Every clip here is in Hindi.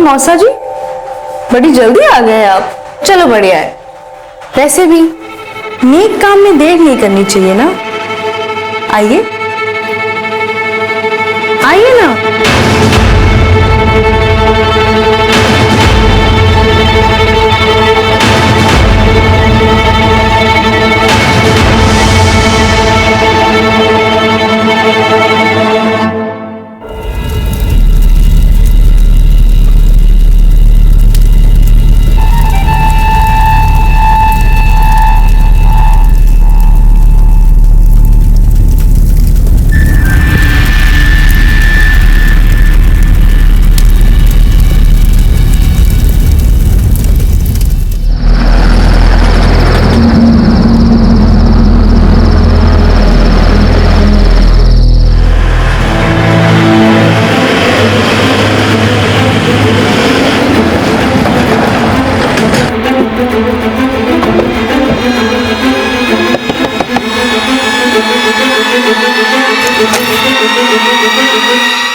मौसा जी, बड़ी जल्दी आ गए आप। चलो बढ़िया है। वैसे भी नेक काम में देर नहीं करनी चाहिए ना। आइए आइए ना।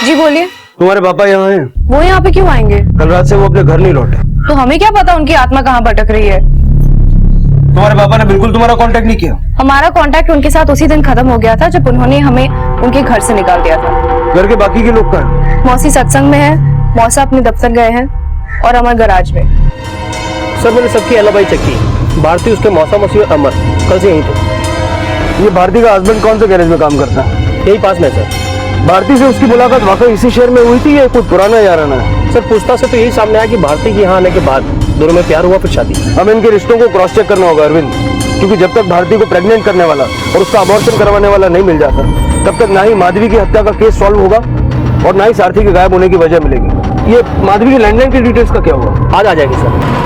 जी बोलिए। तुम्हारे पापा यहाँ हैं? वो यहाँ पे क्यों आएंगे? कल रात से वो अपने घर नहीं लौटे। तो हमें क्या पता उनकी आत्मा कहाँ भटक रही है। तुम्हारे पापा ने बिल्कुल तुम्हारा कांटेक्ट नहीं किया? हमारा कांटेक्ट उनके साथ उसी दिन खत्म हो गया था जब उन्होंने हमें उनके घर से निकाल दिया था। घर के बाकी के लोग कहाँ हैं? मौसी सत्संग में है, मौसा अपने दफ्तर गए हैं और अमर गराज में। सर मैंने सबकी एलाबाई चेक की। भारती, उसके मौसा, मौसी और अमर कल से यहीं थे। ये भारती का हस्बैंड कौन से गैरेज में काम करता है? यही पास में सर। भारती से उसकी मुलाकात वाकई इसी शहर में हुई थी या कोई पुराना याराना है? सर पूछताछ से तो यही सामने आया कि भारती के यहाँ आने के बाद दोनों में प्यार हुआ, फिर शादी। हमें इनके रिश्तों को क्रॉस चेक करना होगा अरविंद, क्योंकि जब तक भारती को प्रेग्नेंट करने वाला और उसका अबॉर्शन करवाने वाला नहीं मिल जाता, तब तक ना ही माधवी की हत्या का केस सॉल्व होगा और ना ही सारथी के गायब होने की वजह मिलेगी। ये माधवी की लैंडलाइन की डिटेल्स का क्या हुआ? आज आ जाएगी सर।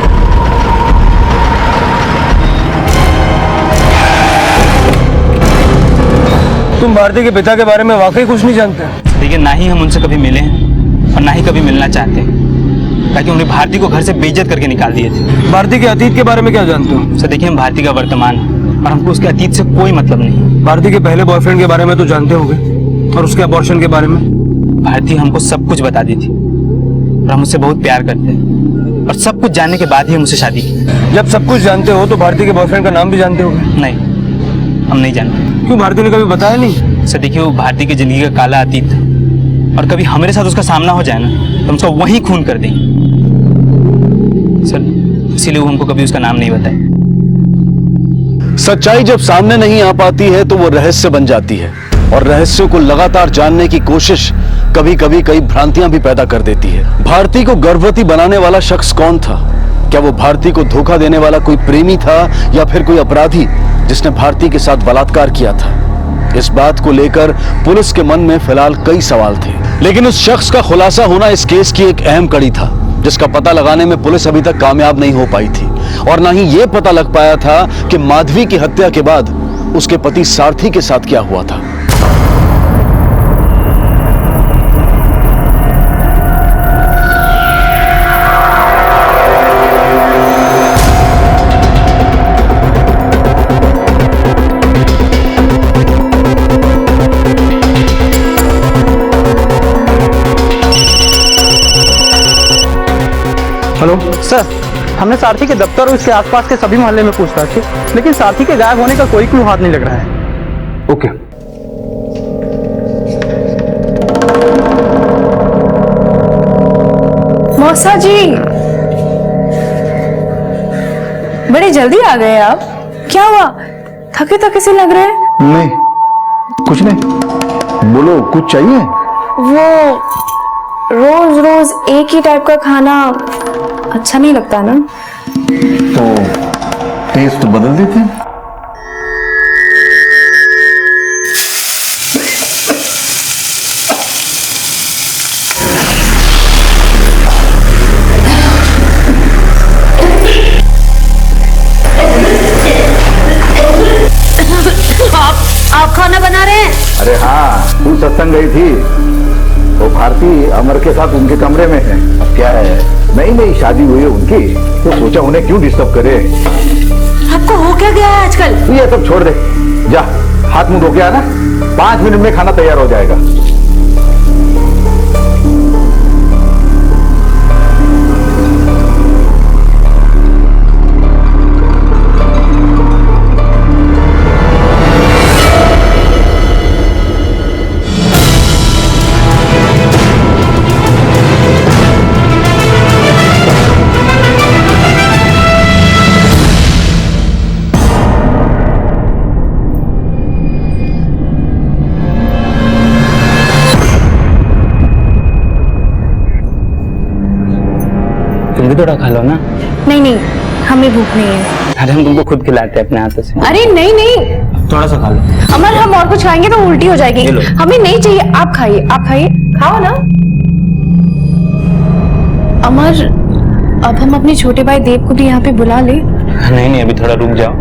तुम भारती के पिता के बारे में वाकई कुछ नहीं जानते? देखिए, ना ही हम उनसे कभी मिले हैं और ना ही कभी मिलना चाहते हैं, ताकि उन्हें भारती को घर से बेइज्जत करके निकाल दिए थे। भारती के अतीत के बारे में क्या जानते हो? सर देखिए, हम भारती का वर्तमान और हमको उसके अतीत से कोई मतलब नहीं। भारती के पहले बॉयफ्रेंड के बारे में तो जानते होंगे, और उसके अबॉर्शन के बारे में? भारती हमको सब कुछ बता दी थी और हम उससे बहुत प्यार करते हैं, और सब कुछ जानने के बाद ही हम उससे शादी की। जब सब कुछ जानते हो तो भारती के बॉयफ्रेंड का नाम भी जानते होगे? नहीं, हम नहीं जानते। क्यों, भारती ने कभी बताया नहीं? सर देखिए, वो भारती की जिंदगी का काला अतीत है, और कभी हमारे साथ उसका सामना हो जाए ना तो हम उसका वहीं खून कर देंगे। सर इसीलिए वो हमको कभी उसका नाम नहीं बताया। सच्चाई जब सामने नहीं आ पाती है तो वो रहस्य बन जाती है, और रहस्यों को लगातार जानने की कोशिश कभी कभी कई भ्रांतियां भी पैदा कर देती है। भारती को गर्भवती बनाने वाला शख्स कौन था? क्या वो भारती को धोखा देने वाला कोई प्रेमी था या फिर कोई अपराधी जिसने भारती के साथ बलात्कार किया था? इस बात को लेकर पुलिस के मन में फिलहाल कई सवाल थे, लेकिन उस शख्स का खुलासा होना इस केस की एक अहम कड़ी था, जिसका पता लगाने में पुलिस अभी तक कामयाब नहीं हो पाई थी, और ना ही यह पता लग पाया था कि माधवी की हत्या के बाद उसके पति सारथी के साथ क्या हुआ था। हेलो सर, हमने सारथी के दफ्तर और इसके आसपास के सभी मोहल्ले में पूछताछ की, लेकिन सारथी के गायब होने का कोई क्लू हाथ नहीं लग रहा है। ओके। मौसा जी, बड़ी जल्दी आ गए आप। क्या हुआ, थके थके से लग रहे हैं? नहीं, कुछ नहीं। बोलो, कुछ चाहिए? वो रोज रोज एक ही टाइप का खाना अच्छा नहीं लगता ना। तो टेस्ट बदल देते हैं। आप खाना बना रहे हैं? अरे हाँ, तू सत्संग गई थी, वो भारती अमर के साथ उनके कमरे में है। अब क्या है, नई नई शादी हुई है उनकी, तो सोचा उन्हें क्यों डिस्टर्ब करे। आपको हो क्या गया है आजकल? तू ये सब छोड़ दे, जा हाथ मुंह धो के आना, 5 मिनट में खाना तैयार हो जाएगा। भी थोड़ा खा लो ना। नहीं नहीं, हमें भूख नहीं है। अरे हम तुमको खुद खिलाते हैं अपने हाथों से। अरे नहीं नहीं थोड़ा सा खा लो। अमर, हम और कुछ खाएंगे तो उल्टी हो जाएगी। ले लो। हमें नहीं चाहिए, आप खाइए, आप खाइए, खाओ ना। अमर, अब हम अपने छोटे भाई देव को भी यहाँ पे बुला ले। नहीं नहीं, अभी थोड़ा रुक जाओ,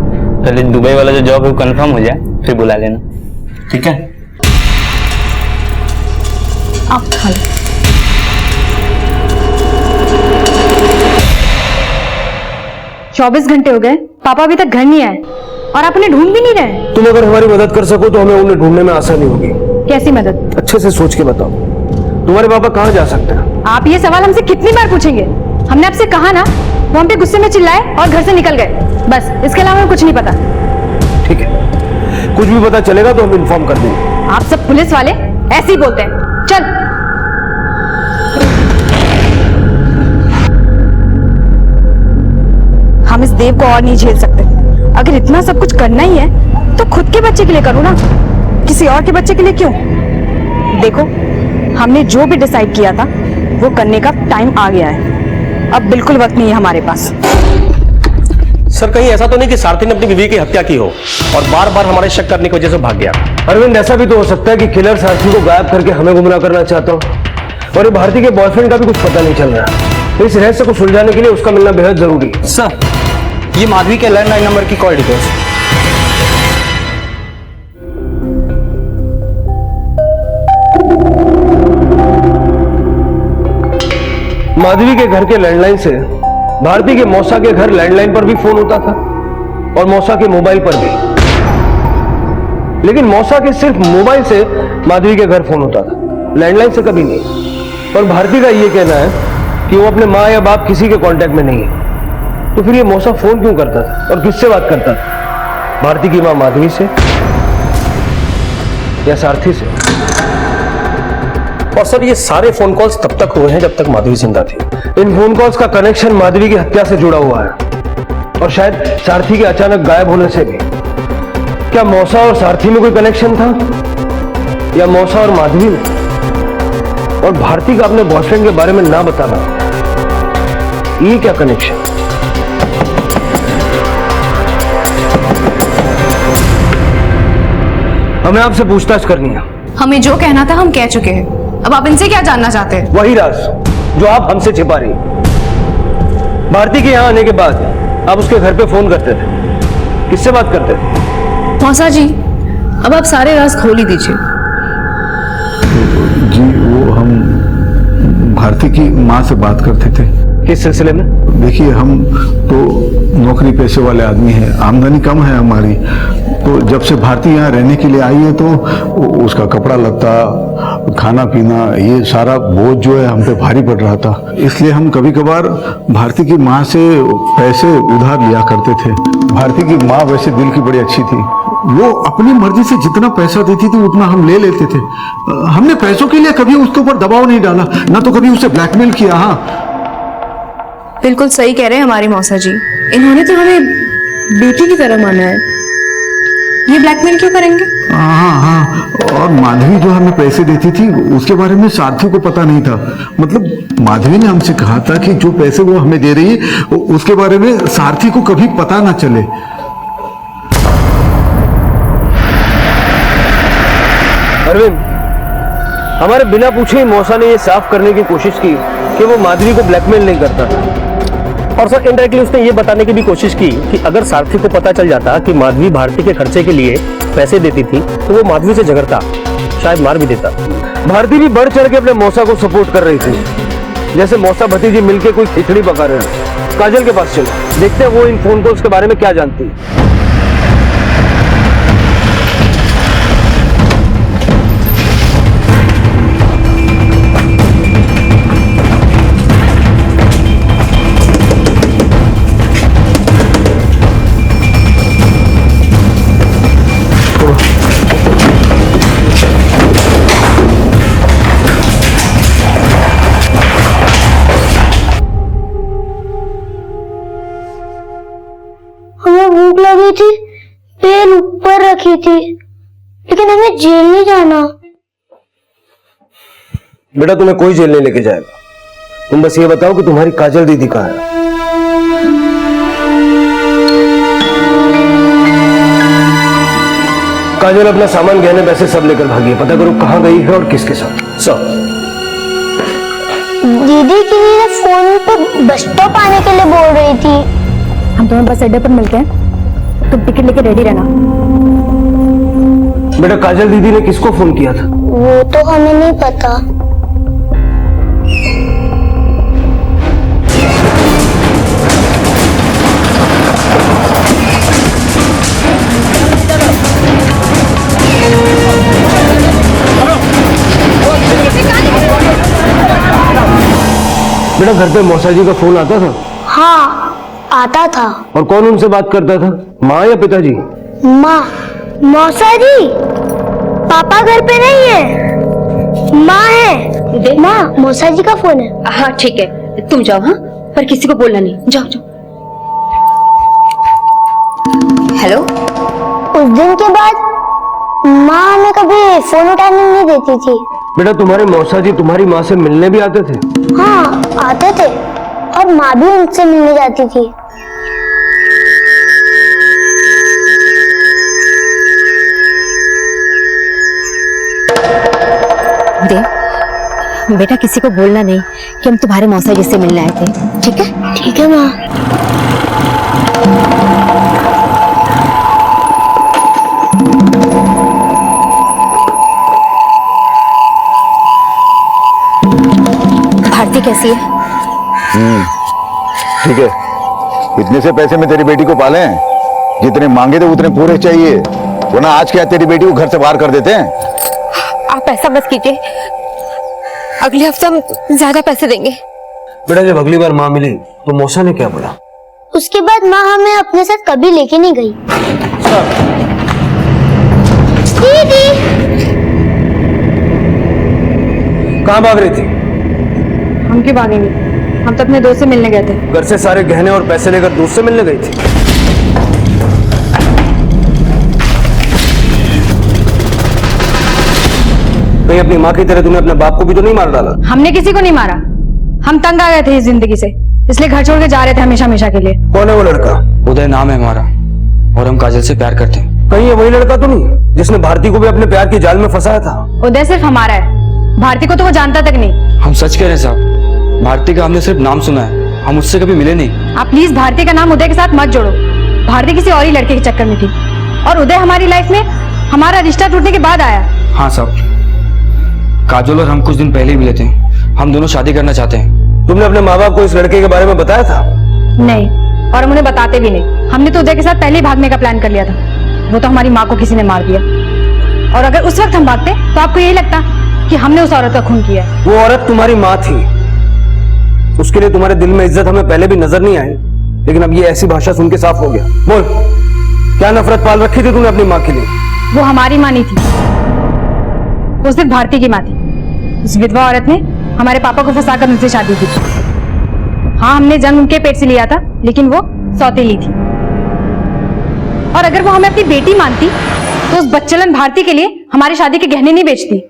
पहले दुबई वाला जो जॉब है वो कंफर्म हो जाए, फिर बुला लेना, ठीक है? आप खा लो। चौबीस घंटे हो गए, पापा अभी तक घर नहीं आए और आप उन्हें ढूंढ भी नहीं रहे। तुम अगर हमारी मदद कर सको तो हमें उन्हें ढूंढने में आसानी होगी। कैसी मदद? अच्छे से सोच के बताओ, तुम्हारे पापा कहाँ जा सकते हैं? आप ये सवाल हमसे कितनी बार पूछेंगे? हमने आपसे कहा ना, वो हम पे गुस्से में चिल्लाए और घर से निकल गए, बस इसके अलावा हमें कुछ नहीं पता। ठीक है, कुछ भी पता चलेगा तो हम इन्फॉर्म कर देंगे। आप सब पुलिस वाले ऐसे ही बोलते हैं। चल। हम इस देव को और नहीं झेल सकते। अगर इतना सब कुछ करना ही है तो खुद के बच्चे के लिए करो ना, किसी और के बच्चे के लिए क्यों? देखो, हमने जो भी डिसाइड किया था वो करने का टाइम आ गया है। अब बिल्कुल वक्त नहीं है हमारे पास। सर, कहीं ऐसा तो नहीं कि सारथी ने अपनी बीवी की हत्या की हो और बार बार हमारे शक करने की वजह से भाग गया? अरविंद, ऐसा भी तो हो सकता है कि किलर सारथी को गायब करके हमें गुमराह करना चाहता हो, और ये भारती के बॉयफ्रेंड का भी कुछ पता नहीं चल रहा। इस रहस्य को सुलझाने के लिए उसका मिलना बेहद जरूरी है। सर, ये माधवी के लैंडलाइन नंबर की कॉल डिटेल्स। माधवी के घर के लैंडलाइन से भारती के मौसा के घर लैंडलाइन पर भी फोन होता था और मौसा के मोबाइल पर भी, लेकिन मौसा के सिर्फ मोबाइल से माधवी के घर फोन होता था, लैंडलाइन से कभी नहीं। और भारती का यह कहना है कि वो अपने माँ या बाप किसी के कांटेक्ट में नहीं है। तो फिर ये मौसा फोन क्यों करता था और किससे बात करता था? भारती की माँ माधवी से या सारथी से? और सर, ये सारे फोन कॉल्स तब तक हुए हैं जब तक माधवी जिंदा थी। इन फोन कॉल्स का कनेक्शन माधवी की हत्या से जुड़ा हुआ है और शायद सारथी के अचानक गायब होने से भी। क्या मौसा और सारथी में कोई कनेक्शन था या मौसा और माधवी में? और भारती का अपने बॉयफ्रेंड के बारे में ना बताना, ये क्या कनेक्शन? हमें आपसे पूछताछ करनी है। हमें जो कहना था हम कह चुके हैं, अब आप इनसे क्या जानना चाहते हैं? वही राज जो आप हमसे छिपा रही। भारती के यहां आने के बाद आप उसके घर पे फोन करते थे, किससे बात करते थे? मौसा जी, अब आप सारे राज खोल ही दीजिए। जी, वो हम भारती की माँ से बात करते थे। किस सिलसिले में? देखिए, हम तो नौकरी पेशे वाले आदमी हैं, आमदनी कम है हमारी, तो जब से भारती यहाँ रहने के लिए आई है तो उसका कपड़ा लत्ता, खाना पीना, ये सारा बोझ जो है हम पे भारी पड़ रहा था। इसलिए हम कभी कभार भारती की माँ से पैसे उधार लिया करते थे। भारती की माँ वैसे दिल की बड़ी अच्छी थी, वो अपनी मर्जी से जितना पैसा देती थी उतना हम ले लेते थे। हमने पैसों के लिए कभी उसके ऊपर दबाव नहीं डाला, ना तो कभी उसे ब्लैकमेल किया। हाँ, बिल्कुल सही कह रहे हैं हमारे मौसा जी, इन्होंने तो हमें बेटी की तरह माना है, ये ब्लैकमेल क्यों करेंगे? हाँ, और माधवी जो हमें पैसे देती थी उसके बारे में सारथी को पता नहीं था। मतलब माधवी ने हमसे कहा था कि जो पैसे वो हमें दे रही है उसके बारे में सारथी को कभी पता ना चले। अरविंद, हमारे बिना पूछे ही मौसा ने ये साफ करने की कोशिश की कि वो माधवी को ब्लैकमेल नहीं करता था। और सर, इनडायरेक्टली उसने ये बताने की भी कोशिश की कि अगर सारथी को पता चल जाता कि माधवी भारती के खर्चे के लिए पैसे देती थी तो वो माधवी से झगड़ता, शायद मार भी देता। भारती भी बढ़ चढ़ के अपने मौसा को सपोर्ट कर रही थी, जैसे मौसा भतीजी मिलके कोई खिचड़ी पका रहे हैं। काजल के पास चलो, देखते हैं वो इन फोन कॉल्स के बारे में क्या जानती है। हमें भूख लगी थी, पेन ऊपर रखी थी, लेकिन हमें जेल नहीं जाना। बेटा, तुम्हें कोई जेल नहीं लेके जाएगा। तुम बस ये बताओ कि तुम्हारी काजल दीदी कहाँ है? काजल अपना सामान गहने पैसे सब लेकर भागी है। पता करो कहाँ गई है और किसके साथ। सब। दीदी की फोन पे बस स्टॉप आने के लिए बोल रही थी। हम तुम्हें बस अड्डे पर मिलते हैं, तुम टिकट लेके रेडी रहना। बेटा काजल दीदी ने किसको फोन किया था? वो तो हमें नहीं पता। बेटा घर पे मौसा जी का फोन आता था? हाँ आता था। और कौन उनसे बात करता था, माँ या पिताजी? माँ। मौसा जी पापा घर पे नहीं है, माँ है। माँ मौसा जी का फोन है। हाँ ठीक है, तुम जाओ। हाँ पर किसी को बोलना नहीं, जाओ जाओ। हेलो। उस दिन के बाद माँ हमें कभी फोन उठाने नहीं देती थी। बेटा तुम्हारे मौसा जी तुम्हारी माँ से मिलने भी आते थे? हाँ आते थे, और माँ भी उनसे मिलने जाती थी। देव, बेटा किसी को बोलना नहीं कि हम तुम्हारे मौसा जी से मिलने आए थे, ठीक है? ठीक है माँ। भारती कैसी है? ठीक है, इतने से पैसे में तेरी बेटी को पाले हैं, जितने मांगे थे उतने पूरे चाहिए, वरना आज क्या तेरी बेटी को घर से बाहर कर देते हैं। आप ऐसा मत कीजिए, अगले हफ्ते हम ज्यादा पैसे देंगे। बेटा जब अगली बार माँ मिली तो मौसा ने क्या बोला? उसके बाद माँ हमें अपने साथ कभी लेके नहीं गई। दीदी कहाँ भाग रही थी? हम क्यों भागेंगे, हम तो अपने दोस्त से मिलने गए थे। घर से सारे गहने और पैसे लेकर दोस्त से मिलने गई थी? कहीं अपनी माँ की तरह तूने अपने बाप को भी तो नहीं मार डाला? हमने किसी को नहीं मारा, हम तंग आ गए थे इस जिंदगी से, इसलिए घर छोड़ के जा रहे थे हमेशा हमेशा के लिए। कौन है वो लड़का? उदय नाम है हमारा और हम काजल से प्यार करते हैं। कहीं ये वही लड़का तो नहीं जिसने भारती को भी अपने प्यार के जाल में फंसाया था? उदय सिर्फ हमारा है, भारती को तो वो जानता तक नहीं। हम सच कह रहे हैं साहब, भारती का हमने सिर्फ नाम सुना है, हम उससे कभी मिले नहीं। आप प्लीज भारती का नाम उदय के साथ मत जोड़ो, भारती किसी और ही लड़के के चक्कर में थी और उदय हमारी लाइफ में हमारा रिश्ता टूटने के बाद आया। हाँ साहब, काजल और हम कुछ दिन पहले ही मिले थे, हम दोनों शादी करना चाहते हैं। तुमने अपने माँ बाप को इस लड़के के बारे में बताया था? नहीं, और हम उन्हें बताते भी नहीं। हमने तो उदय के साथ पहले ही भागने का प्लान कर लिया था, वो तो हमारी माँ को किसी ने मार दिया। और अगर उस वक्त हम भागते तो आपको यही लगता कि हमने उस औरत का खून किया। वो औरत तुम्हारी माँ थी, उसके लिए तुम्हारे दिल में इज्जत हमें पहले भी नजर नहीं आई, लेकिन अब ये ऐसी भाषा सुन के साफ हो गया। बोल, क्या नफरत पाल रखी थी तूने अपनी माँ के लिए? वो हमारी माँ नहीं थी, वो सिर्फ भारती की माँ थी। उस विधवा औरत ने हमारे पापा को फंसाकर मुझसे शादी की। हाँ हमने जन्म उनके पेट से लिया था, लेकिन वो सौतेली थी। और अगर वो हमें अपनी बेटी मानती तो उस बच्चलन भारती के लिए हमारी शादी के गहने नहीं बेचती।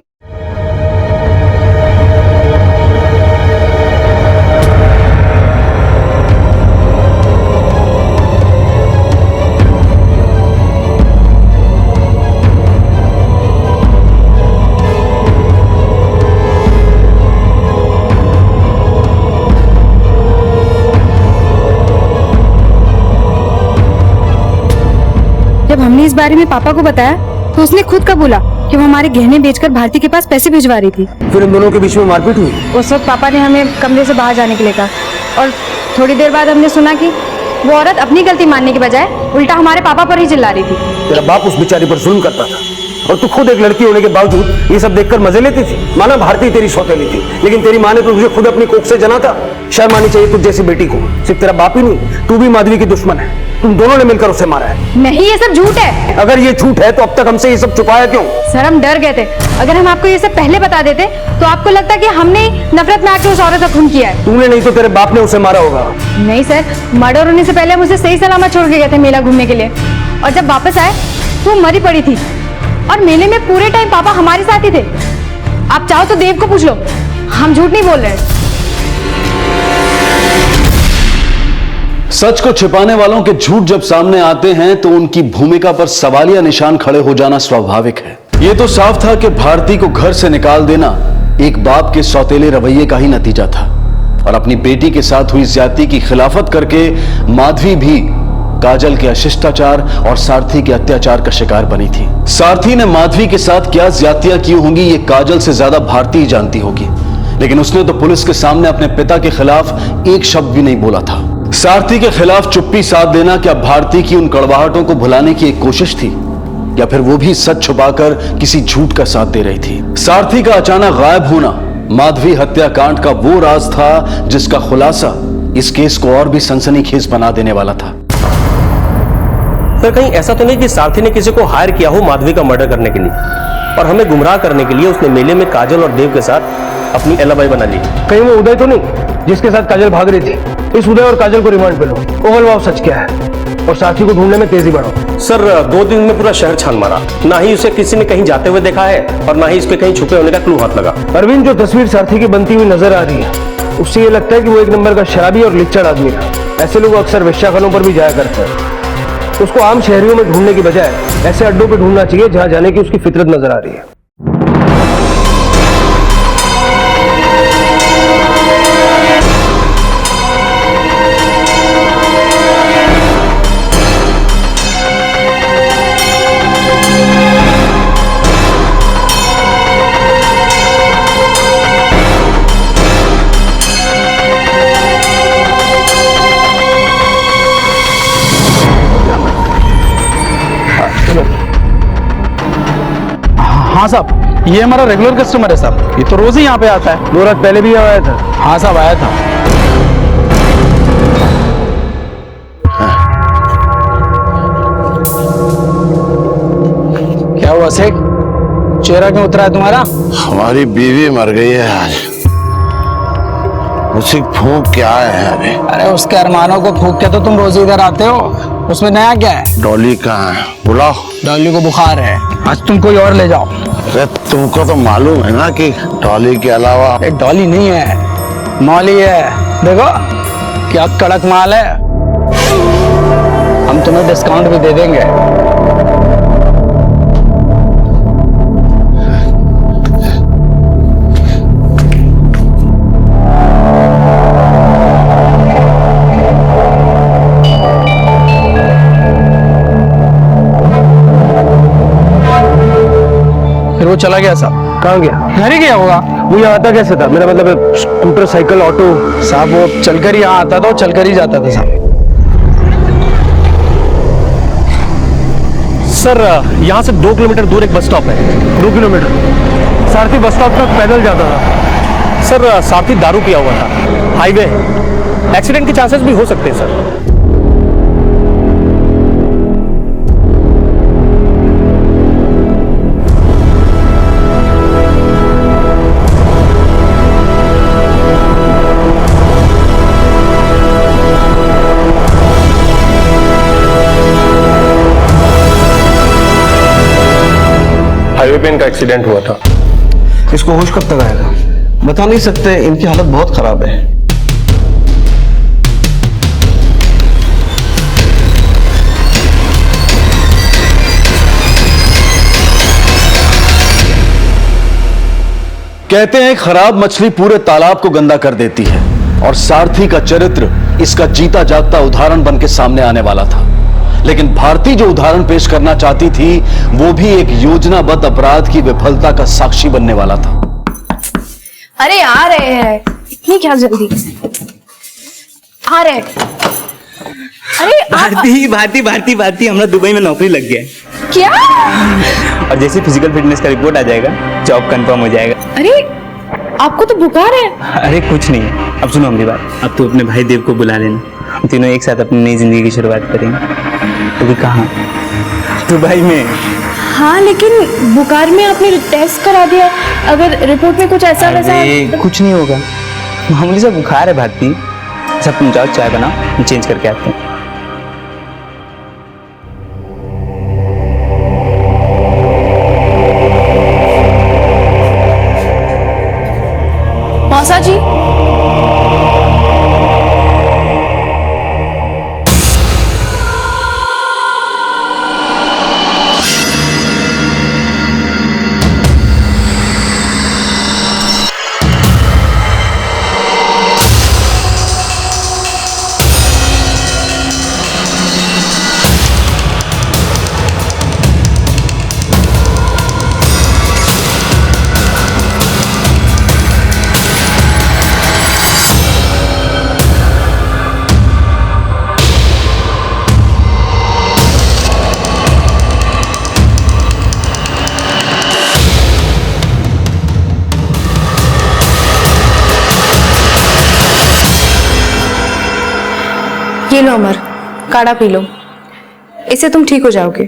जब हमने इस बारे में पापा को बताया तो उसने खुद का बोला कि वो हमारे गहने बेचकर भारती के पास पैसे भिजवा रही थी। फिर इन दोनों के बीच में मारपीट हुई? उस वक्त पापा ने हमें कमरे से बाहर जाने के लिए कहा और थोड़ी देर बाद हमने सुना कि वो औरत अपनी गलती मानने के बजाय उल्टा हमारे पापा पर ही चिल्ला रही थी। तेरा बाप उस बेचारी पर जुल्म करता था और तू खुद एक लड़की होने के बावजूद ये सब देखकर मजे लेती थी। माना भारती तेरी सौतेली थी, लेकिन तेरी माँ ने तो तुझे खुद अपनी कोख से जना था। शर्म आनी चाहिए तुझ जैसी बेटी को। सिर्फ तेरा बाप ही नहीं, तू भी माधवी की दुश्मन है। तुम दोनों ने मिलकर उसे मारा है। नहीं, ये सब झूठ है। अगर ये झूठ है तो अब तक हमसे ये सब छुपाया क्यों? सर हम डर गए थे, अगर हम आपको ये सब पहले बता देते तो आपको लगता कि हमने नफरत में आके उस औरत का खून किया है। तूने नहीं तो तेरे बाप ने उसे मारा होगा। नहीं सर, मर्डर होने से पहले हम उसे सही सलामत छोड़ के गए थे मेला घूमने के लिए, और जब वापस आए तो वो मरी पड़ी थी। और मेले में पूरे टाइम पापा हमारे साथ ही थे। आप चाहो तो देव को पूछ लो, हम झूठ नहीं बोल रहे हैं। सच को छिपाने वालों के झूठ जब सामने आते हैं तो उनकी भूमिका पर सवालिया निशान खड़े हो जाना स्वाभाविक है। यह तो साफ था कि भारती को घर से निकाल देना एक बाप के सौतेले रवैये का ही नतीजा था और अपनी बेटी के साथ हुई ज्यादती की खिलाफत करके माधवी भी काजल के अशिष्टाचार और सारथी के अत्याचार का शिकार बनी थी। सारथी ने माधवी के साथ क्या ज्यादतियां की होंगी ये काजल से ज्यादा भारती ही जानती होगी, लेकिन उसने तो पुलिस के सामने अपने पिता के खिलाफ एक शब्द भी नहीं बोला था। सारथी के खिलाफ चुप्पी साध देना क्या भारती की उन कड़वाहटों को भुलाने की एक कोशिश थी या फिर वो भी सच छुपाकर किसी झूठ का साथ दे रही थी? सारथी का अचानक गायब होना माधवी हत्याकांड का वो राज था जिसका खुलासा इस केस को और भी सनसनीखेज बना देने वाला था। सर कहीं ऐसा तो नहीं कि सारथी ने किसी को हायर किया हो माधवी का मर्डर करने के लिए और हमें गुमराह करने के लिए उसने मेले में काजल और देव के साथ अपनी एलाबाई बना ली? कहीं वो उदय तो नहीं जिसके साथ काजल भाग रही थी? इस उदय और काजल को रिमांड पे लो, ओवलवाओ सच क्या है और साथी को ढूंढने में तेजी बढ़ाओ। सर 2 दिन में पूरा शहर छान मारा, ना ही उसे किसी ने कहीं जाते हुए देखा है और ना ही इसके कहीं छुपे होने का क्लू हाथ लगा। अरविंद, जो तस्वीर सारथी की बनती हुई नजर आ रही है उससे ये लगता है कि वो एक नंबर का शराबी और लिच्चड़ आदमी था। ऐसे लोग अक्सर वेश्याखानों पर भी जाया करते हैं। उसको आम शहरियों में ढूंढने की बजाय ऐसे अड्डों पे ढूंढना चाहिए जहां जाने की उसकी फितरत नजर आ रही है। हाँ साहब, ये हमारा रेगुलर कस्टमर है साहब, ये तो रोज ही यहाँ पे आता है। 2 रात पहले भी आया था। हाँ साहब, आया था। क्या हुआ सेठ, चेहरा क्यों उतरा है तुम्हारा? हमारी बीवी मर गई है आज, उसी फूंक क्या है अभी? अरे उसके अरमानों को फूंक के तो तुम रोज इधर आते हो, उसमें नया क्या है? डॉली कहाँ है? बुलाओ। डॉली को बुखार है, आज तुम कोई और ले जाओ। अरे तुमको तो मालूम है ना कि डॉली के अलावा एक डॉली नहीं है, मौली है। देखो क्या कड़क माल है, हम तुम्हें डिस्काउंट भी दे देंगे। फिर वो चला गया साहब। कहाँ गया? घर ही गया होगा। वो यहाँ आता कैसे था? मेरा मतलब स्कूटर, साइकिल, ऑटो। साहब वो चलकर ही यहाँ आता था, वो चलकर ही जाता था साहब। सर यहाँ से 2 किलोमीटर दूर एक बस स्टॉप है। 2 किलोमीटर? सारथी बस स्टॉप तक पैदल जाता था। सर सारथी दारू पिया हुआ था, हाईवे, एक्सीडेंट के चांसेस भी हो सकते हैं सर। हाईवे पे इनका एक्सीडेंट हुआ था। इसको होश कब तक आएगा? बता नहीं सकते, इनकी हालत बहुत खराब है। कहते हैं खराब मछली पूरे तालाब को गंदा कर देती है और सारथी का चरित्र इसका जीता जागता उदाहरण बन के सामने आने वाला था। लेकिन भारती जो उदाहरण पेश करना चाहती थी वो भी एक योजनाबद्ध अपराध की विफलता का साक्षी बनने वाला था। अरे आ रहे हैं, इतनी क्या जल्दी? आ रहे। अरे भारती भारती भारती भारती हमरा दुबई में नौकरी लग गया है। क्या? और जैसे फिजिकल फिटनेस का रिपोर्ट आ जाएगा जॉब कंफर्म हो जाएगा। अरे आपको तो बुखार है। अरे कुछ नहीं है, अब सुनो मेरी बात, अब तो अपने भाई देव को बुला लेना, हम तीनों एक साथ अपनी नई जिंदगी की शुरुआत करेंगे। तो भी कहाँ? दुबई में। हाँ लेकिन बुखार में आपने टेस्ट करा दिया, अगर रिपोर्ट में कुछ ऐसा वैसा कुछ नहीं होगा, मामूली सा बुखार है भारती। सब तुम जाओ चाय बनाओ, हम चेंज करके आते हैं। मौसा जी, ये लो अमर, काढ़ा पी लो, इससे तुम ठीक हो जाओगे।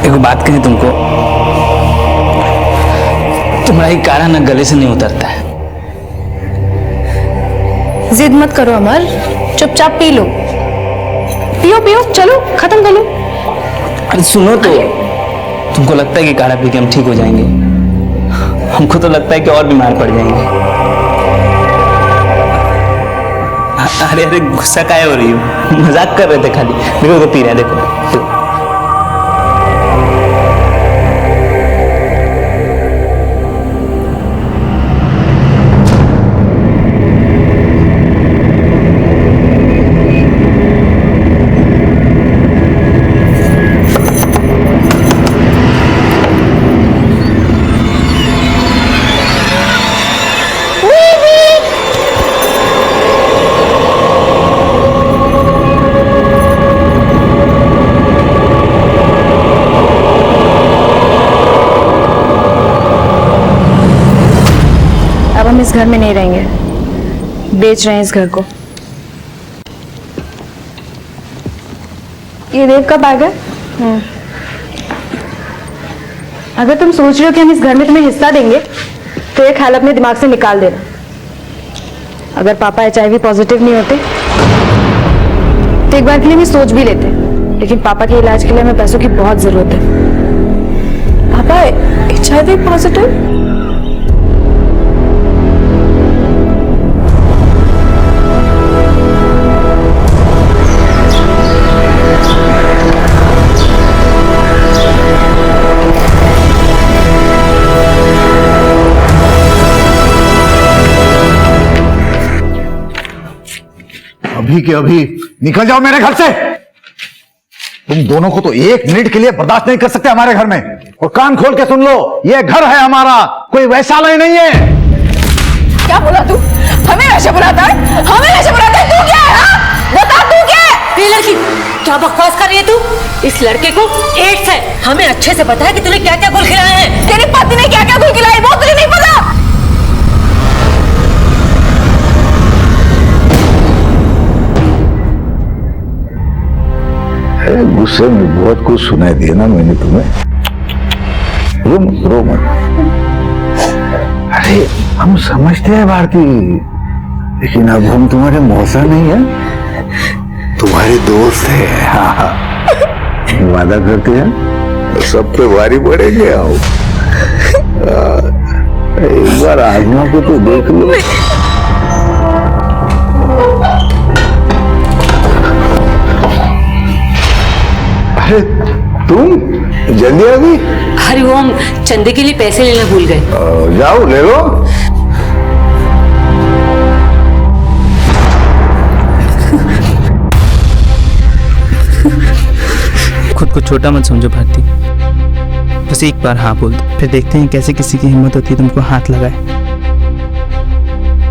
एक बात कहें तुमको, तुम्हारा ये काढ़ा ना गले से नहीं उतरता है। जिद मत करो अमर, चुपचाप पी लो। पियो पियो, चलो खत्म कर लो। अरे सुनो तो, तुमको लगता है कि काढ़ा पी के हम ठीक हो जाएंगे? हमको तो लगता है कि और बीमार पड़ जाएंगे। अरे अरे गुस्सा काहे हो रही हो? मजाक कर रहे थे खाली। देखो तो पी रहे हैं, देखो। हम इस घर में नहीं रहेंगे, बेच रहे हैं इस घर को। ये देव का बैग है। अगर तुम सोच रहे हो कि हम इस घर में तुम्हें हिस्सा देंगे तो ये ख्याल अपने दिमाग से निकाल देना। अगर पापा HIV पॉजिटिव नहीं होते तो एक बार के लिए भी सोच भी लेते, लेकिन पापा के इलाज के लिए हमें पैसों की बहुत जरूरत है। पापा HIV पॉजिटिव? अभी के अभी निकल जाओ मेरे घर से। तुम दोनों को तो एक मिनट के लिए बर्दाश्त नहीं कर सकते हमारे घर में। और कान खोल के सुन लो, ये घर है हमारा, कोई वैशालय नहीं है। क्या बोला तू? हमें वैसे बुलाता है? हमें वैसे बुलाता है? तू क्या है? हाँ? बता तू क्या है? ये लड़की क्या बकवास कर रही है तू? इस लड़के को एड्स है, हमें अच्छे से पता है कि तूने क्या क्या गुल खिलाए हैं। तेरी पत्नी ने क्या क्या गुल खिलाई वो तुझे नहीं पता? गुस्से में बहुत कुछ सुनाई दिया ना मैंने तुम्हें। रो मत। अरे हम समझते हैं भारती, लेकिन अब हम तुम्हारे मौसा नहीं है, तुम्हारे दोस्त है। हाँ, वादा करते हैं सब पे भारी पड़ेंगे। आओ एक बार आजमा को तो देख लो। अरे तुम जल्दी आ गई? अरे वो हम चंदे के लिए पैसे लेना भूल गए। जाओ ले लो। खुद को छोटा मत समझो भारती, बस एक बार हाँ बोल दो, फिर देखते हैं कैसे किसी की हिम्मत होती है तुमको हाथ लगाए।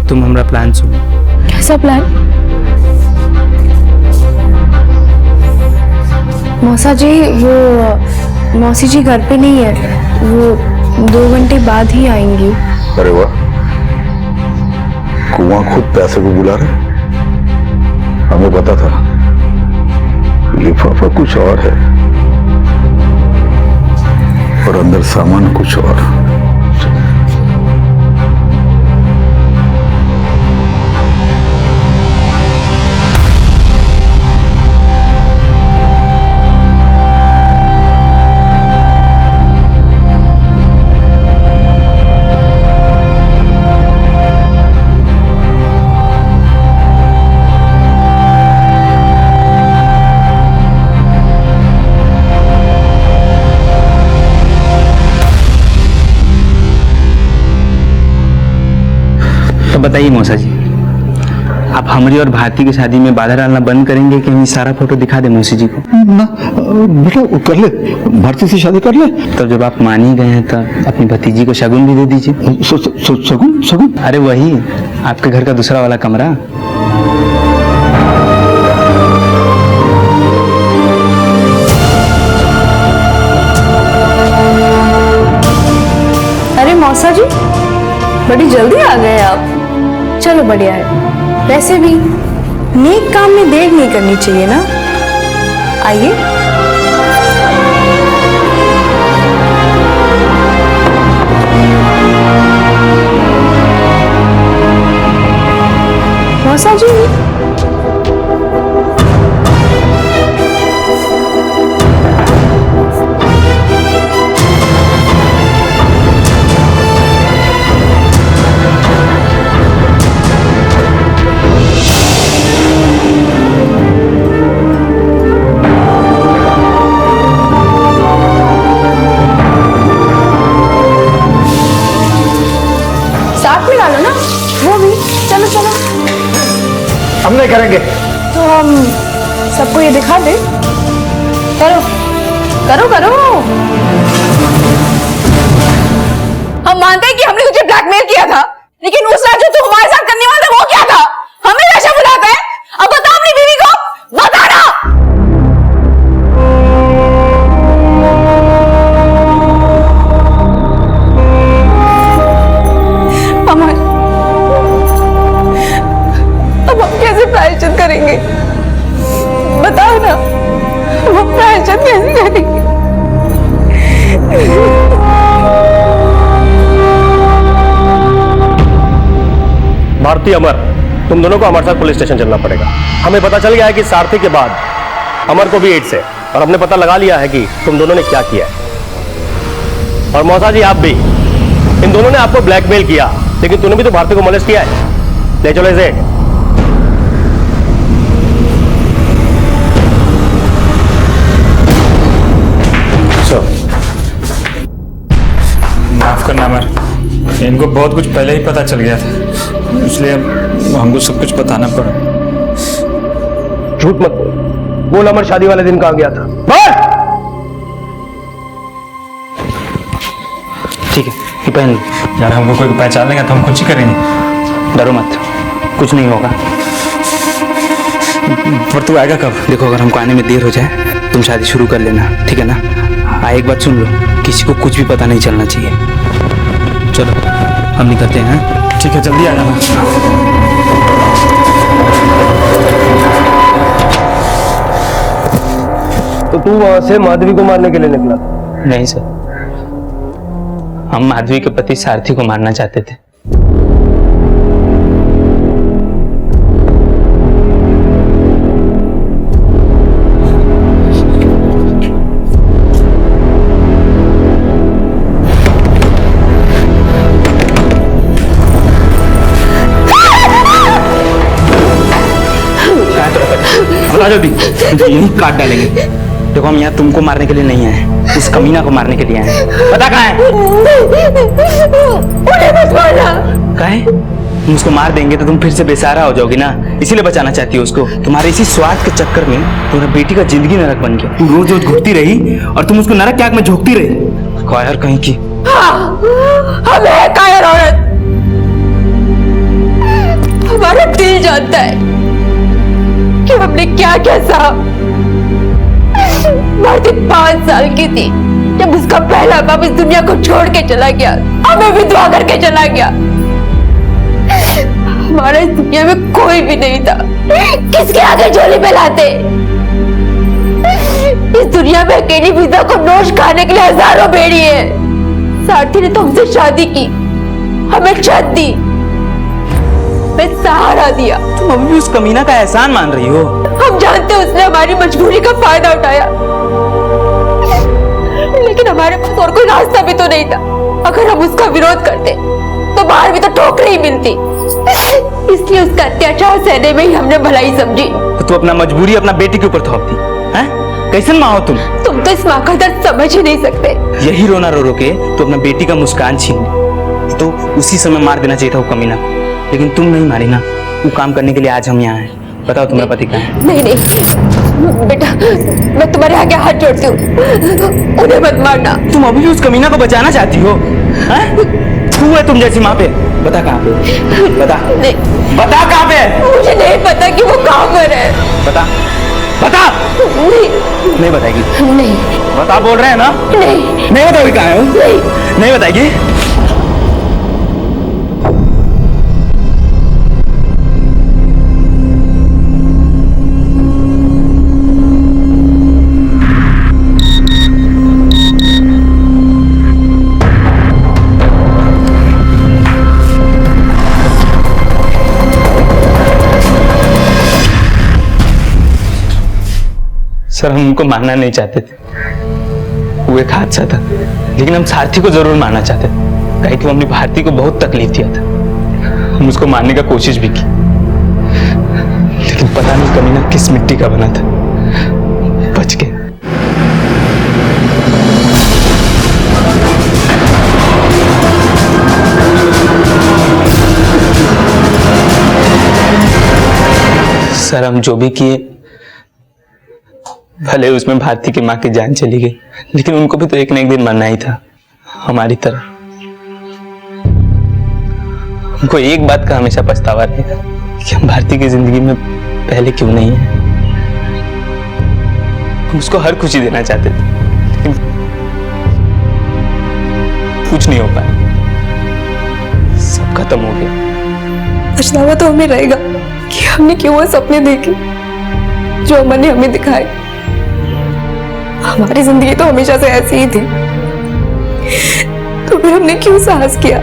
तुम हमारा प्लान सुनो। कैसा प्लान? मौसा जी, वो मौसी जी घर पे नहीं है, वो 2 घंटे बाद ही आएंगी। अरे वाह, कुआं खुद पैसे को बुला रहे। हमें पता था, लिफाफा कुछ और है और अंदर सामान कुछ और। तो बताइए मौसा जी, आप हमारी और भारती की शादी में बाधा डालना बंद करेंगे कि हम ये सारा फोटो दिखा दें मौसी जी को? ना बेटा, कर ले, भारती से शादी कर ले। तो जब आप मान ही गए हैं तो अपनी भतीजी को शगुन भी दे दीजिए। शगुन? शगुन? अरे वही आपके घर का दूसरा वाला कमरा। अरे मौसा जी, बड़ी जल्दी आ गए आप। चलो बढ़िया है। वैसे भी नेक काम में देर नहीं करनी चाहिए ना। आइए। मौसा जी, साथ में डालो ना वो भी। चलो चलो, हम नहीं करेंगे। तो हम सबको ये दिखा दे। करो करो करो। हम मानते हैं कि हमने तुझे ब्लैकमेल किया था, लेकिन उस रात जो तू हमारे साथ करने वाला था वो क्या था? हमें नशा बुलाता है। अब बता अपनी बीवी को, बता ना। अमर, अब हम कैसे प्रायश्चित करेंगे? बताओ ना, वो प्रायश्चित कैसे करेंगे? भारती, अमर, तुम दोनों को हमारे साथ पुलिस स्टेशन चलना पड़ेगा। हमें पता चल गया है कि सारथी के बाद अमर को भी एड्स है और हमने पता लगा लिया है कि तुम दोनों ने क्या किया है। और मौसा जी, आप भी, इन दोनों ने आपको ब्लैकमेल किया, लेकिन तूने भी तो भारती को मोलेस्ट किया है। ले चलो इसे। माफ करना अमर, इनको बहुत कुछ पहले ही पता चल गया था, इसलिए हमको सब कुछ बताना पड़ा। झूठ मत बोल। बोल, अमर शादी वाले दिन कहाँ गया था? ठीक है, ये पहन लो। यार हमको कोई पहचान लेगा तो हम कुछ ही करेंगे। डरो मत, कुछ नहीं होगा। पर तू आएगा कब? देखो, अगर हमको आने में देर हो जाए तुम शादी शुरू कर लेना, ठीक है ना? एक बात सुन लो, किसी को कुछ भी पता नहीं चलना चाहिए। चलो हम निकलते हैं। ठीक है, जल्दी आ जाना। तो तू वहां से माधवी को मारने के लिए निकला? नहीं सर, हम माधवी के पति सारथी को मारना चाहते थे। यही काट डालेंगे। देखो, हम यहाँ तुमको मारने के लिए नहीं आए, उस कमीना को मारने के लिए आए। पता कहाँ है? कहाँ है? हम उसको मार देंगे तो तुम फिर से बेसहारा हो जाओगी ना, इसीलिए बचाना चाहती हो उसको। तुम्हारे इसी स्वार्थ के चक्कर में तुम्हारी बेटी का जिंदगी नरक बन गया। तुम रोज रोज घुटती रही और तुम उसको नरक की आग में झोंकती रही। कायर कहीं की। हम है कायर औरत। हमारा दिल जानता है कि हमने क्या क्या सहा। भारती 5 साल की थी जब उसका पहला बाप इस दुनिया को छोड़ के चला गया, हमें विधवा करके चला गया। हमारे इस दुनिया में कोई भी नहीं था, किसके आगे झोली पे लाते। इस दुनिया में अकेली विधवा को नोश खाने के लिए हजारों बेड़ी है। सारथी ने तो हमसे शादी की, हमें छत दी, हमें सहारा दिया। तुम अभी भी उस कमीना का एहसान मान रही हो? हम जानते हैं उसने हमारी मजबूरी का फायदा उठाया, लेकिन हमारे पास और कोई रास्ता भी तो नहीं था। अगर हम उसका विरोध करते तो बाहर भी तो ठोकरें ही मिलती। इसलिए उसका अत्याचार सहने में ही हमने भलाई समझी। तो तू अपना मजबूरी अपना बेटी के ऊपर थोपती हैं? कैसन माँ हो तुम? तुम तो इस माँ का दर्द समझ ही नहीं सकते। यही रोना रो रो के तो अपना बेटी का मुस्कान छीन ली, तो उसी समय मार देना चाहिए था वो कमीना, लेकिन तुम नहीं मारी ना। वो काम करने के लिए आज हम यहाँ हैं। बताओ तुम्हारा पति कहाँ है? नहीं नहीं बेटा, मैं तुम्हारे आगे हाथ जोड़ती हूँ, उन्हें मत मारना। तुम अभी भी उस कमीना को बचाना चाहती हो? तू है तुम जैसी माँ पे? बता कहाँ पे? बता नहीं, बता कहाँ पे? मुझे नहीं पता कि वो कहाँ पर है। बता बता। नहीं बताएगी? नहीं। बता बोल रहे हैं ना? नहीं नहीं बताओगी कहाँ है वो? नहीं नहीं बताएगी? सर हम उनको मारना नहीं चाहते थे, वो एक हादसा था, लेकिन हम सारथी को जरूर मारना चाहते थे, काहे कि वो अपनी भारती को बहुत तकलीफ दिया था। हम उसको मारने का कोशिश भी की, लेकिन पता नहीं कमीना किस मिट्टी का बना था, बच गए। सर हम जो भी किए, भले उसमें भारती की माँ की जान चली गई, लेकिन उनको भी तो एक न एक दिन मरना ही था, हमारी तरह। हमको एक बात का हमेशा पछतावा रहेगा कि हम भारती की जिंदगी में पहले क्यों नहीं है। हम उसको हर खुशी देना चाहते थे, लेकिन कुछ नहीं हो पाया, सब खत्म हो गया। पछतावा तो हमें रहेगा कि हमने क्यों वो सपने देखे जो अमर ने हमें दिखाए। हमारी जिंदगी तो हमेशा से ऐसी ही थी, तो फिर हमने क्यों साहस किया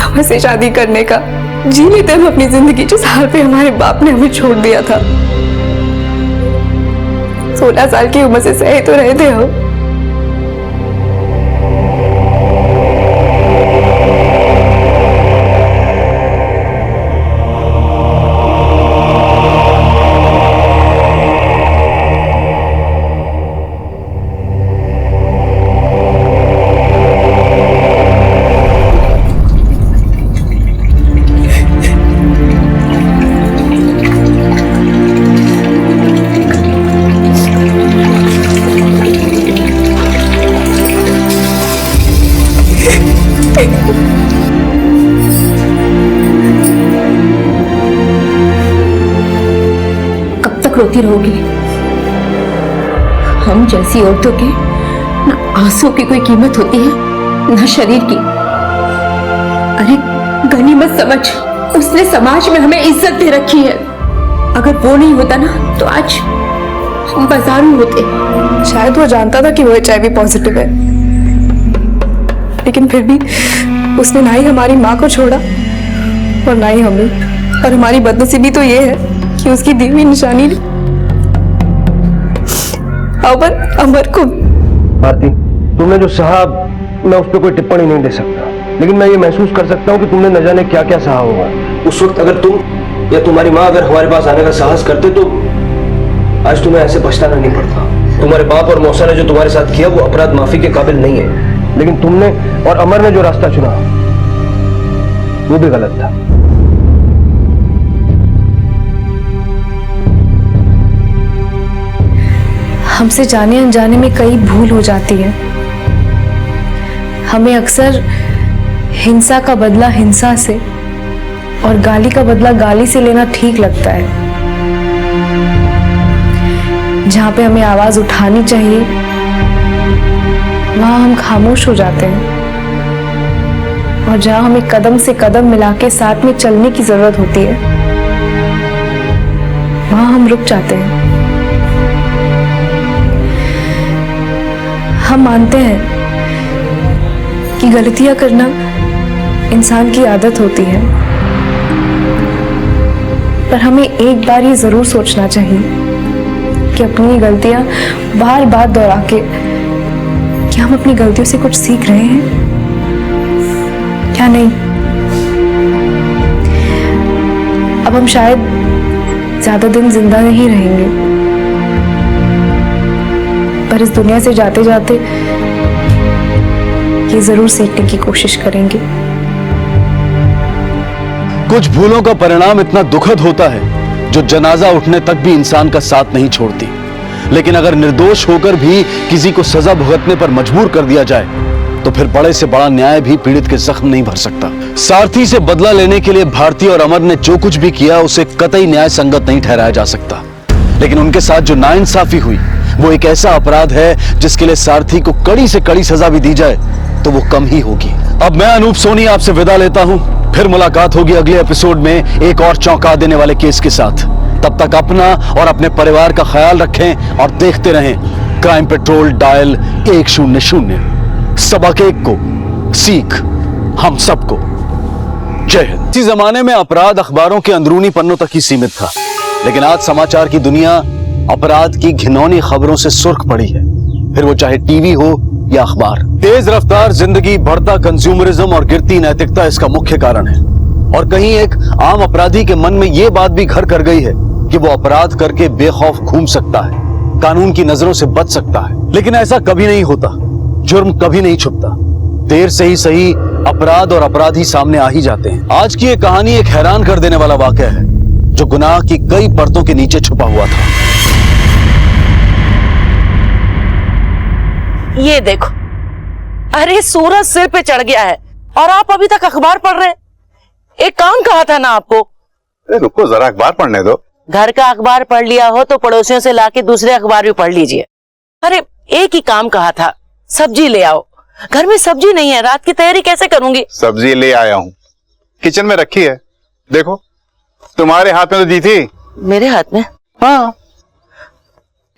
अमर से शादी करने का। जी लेते हम अपनी जिंदगी जिस हाल पे हमारे बाप ने हमें छोड़ दिया था। 16 साल की उम्र से सहे तो रहे थे हम। रोती रहोगी? हम जैसी औरतों के ना आंसू की कोई कीमत होती है ना शरीर की। अरे गनीमत समझ, उसने समाज में हमें इज्जत दे रखी है। अगर वो नहीं होता ना तो आज हम बाजार में होते। शायद वो जानता था कि वो HIV पॉजिटिव है, लेकिन फिर भी उसने ना ही हमारी माँ को छोड़ा और ना ही हमें। और हमारी बदनसीबी तो ये है कि उसकी दी हुई निशानी ने अमर को। भारती, तुमने जो सहा, मैं उस पर कोई टिप्पणी नहीं दे सकता, लेकिन मैं ये महसूस कर सकता हूँ कि तुमने न जाने क्या क्या सहा होगा उस वक्त। अगर तुम या तुम्हारी माँ अगर हमारे पास आने का साहस करते तो आज तुम्हें ऐसे पछताना नहीं पड़ता। तुम्हारे बाप और मौसा ने जो तुम्हारे साथ किया वो अपराध माफी के काबिल नहीं है, लेकिन तुमने और अमर ने जो रास्ता चुना वो भी गलत था। हमसे जाने अनजाने में कई भूल हो जाती है। हमें अक्सर हिंसा का बदला हिंसा से और गाली का बदला गाली से लेना ठीक लगता है। जहां पे हमें आवाज उठानी चाहिए वहां हम खामोश हो जाते हैं, और जहां हमें कदम से कदम मिला के साथ में चलने की जरूरत होती है वहां हम रुक जाते हैं। हम मानते हैं कि गलतियां करना इंसान की आदत होती है, पर हमें एक बार ये जरूर सोचना चाहिए कि अपनी गलतियां बार बार दोहरा के क्या हम अपनी गलतियों से कुछ सीख रहे हैं क्या नहीं। अब हम शायद ज्यादा दिन जिंदा नहीं रहेंगे, पर इस दुनिया से जाते जाते ये जरूर सीखने की कोशिश करेंगे। कुछ भूलों का परिणाम इतना दुखद होता है जो जनाजा उठने तक भी इंसान का साथ नहीं छोड़ती। लेकिन अगर निर्दोष होकर भी किसी को सजा भुगतने पर मजबूर कर दिया जाए तो फिर बड़े से बड़ा न्याय भी पीड़ित के जख्म नहीं भर सकता। सारथी से बदला लेने के लिए भारती और अमर ने जो कुछ भी किया उसे कतई न्याय संगत नहीं ठहराया जा सकता, लेकिन उनके साथ जो नाइंसाफी हुई वो एक ऐसा अपराध है जिसके लिए सारथी को कड़ी से कड़ी सजा भी दी जाए तो वो कम ही होगी। अब मैं अनूप सोनी आपसे विदा लेता हूं, फिर मुलाकात होगी अगले एपिसोड में एक और चौंका देने वाले केस के साथ। तब तक अपना और अपने परिवार का ख्याल रखें और देखते रहें क्राइम पेट्रोल डायल 100। सबक एक को सीख हम सबको। जय हिंद। इसी जमाने में अपराध अखबारों के अंदरूनी पन्नों तक ही सीमित था, लेकिन आज समाचार की दुनिया अपराध की घिनौनी खबरों से सुर्ख पड़ी है, फिर वो चाहे टीवी हो या अखबार। तेज रफ्तार जिंदगी, बढ़ता कंज्यूमरिज्म और गिरती नैतिकता इसका मुख्य कारण है। और कहीं एक आम अपराधी के मन में यह बात भी घर कर गई है कि वो अपराध करके बेखौफ घूम सकता है, कानून की नजरों से बच सकता है। लेकिन ऐसा कभी नहीं होता, जुर्म कभी नहीं छुपता। देर से ही सही अपराध और अपराधी सामने आ ही जाते हैं। आज की ये कहानी एक हैरान कर देने वाला वाकया है जो गुनाह की कई परतों के नीचे छुपा हुआ था। ये देखो, अरे सूरज सिर पे चढ़ गया है और आप अभी तक अखबार पढ़ रहे हैं। एक काम कहा था ना आपको। रुको जरा, अखबार पढ़ने दो। घर का अखबार पढ़ लिया हो तो पड़ोसियों से लाके दूसरे अखबार भी पढ़ लीजिए। अरे एक ही काम कहा था, सब्जी ले आओ। घर में सब्जी नहीं है, रात की तैयारी कैसे करूंगी? सब्जी ले आया हूँ, किचन में रखी है। देखो, तुम्हारे हाथ में तो दी थी। मेरे हाथ में? हाँ।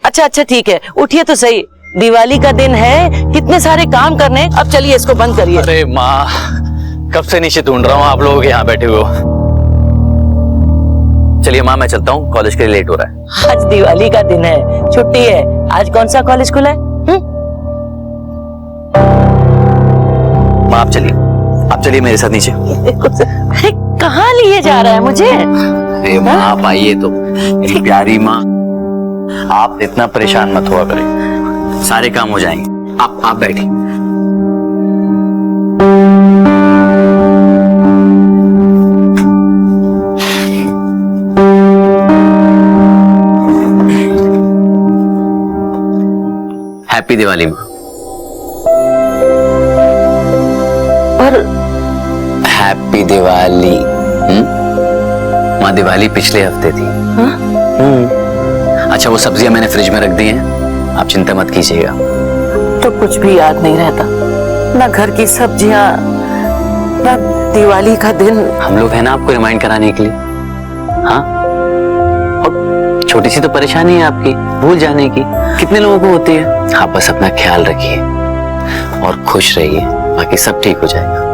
अच्छा ठीक है, उठिए तो सही। दिवाली का दिन है, कितने सारे काम करने। अब चलिए इसको बंद करिए। अरे माँ, कब से नीचे ढूंढ रहा हूँ, आप लोग यहाँ बैठे हुए हो। चलिए माँ, मैं चलता हूँ, कॉलेज के लिए लेट हो रहा है। आज दिवाली का दिन है, छुट्टी है। आज कौन सा कॉलेज खुला है? माँ आप चलिए मेरे साथ नीचे। अरे कहाँ लिए जा रहा है मुझे? अरे माँ आप आइए तो, मेरी प्यारी माँ। आप इतना परेशान मत हुआ करें, सारे काम हो जाएंगे। आप बैठिए। हैप्पी दिवाली माँ। और हैप्पी दिवाली। माँ दिवाली पिछले हफ्ते थी। अच्छा वो सब्जियां मैंने फ्रिज में रख दी हैं, आप चिंता मत कीजिएगा। तो कुछ भी याद नहीं रहता, ना घर की सब्जियां, ना दिवाली का दिन। हम लोग हैं ना आपको रिमाइंड कराने के लिए। हाँ, और छोटी सी तो परेशानी है आपकी, भूल जाने की, कितने लोगों को होती है। आप बस अपना ख्याल रखिए और खुश रहिए, बाकी सब ठीक हो जाएगा।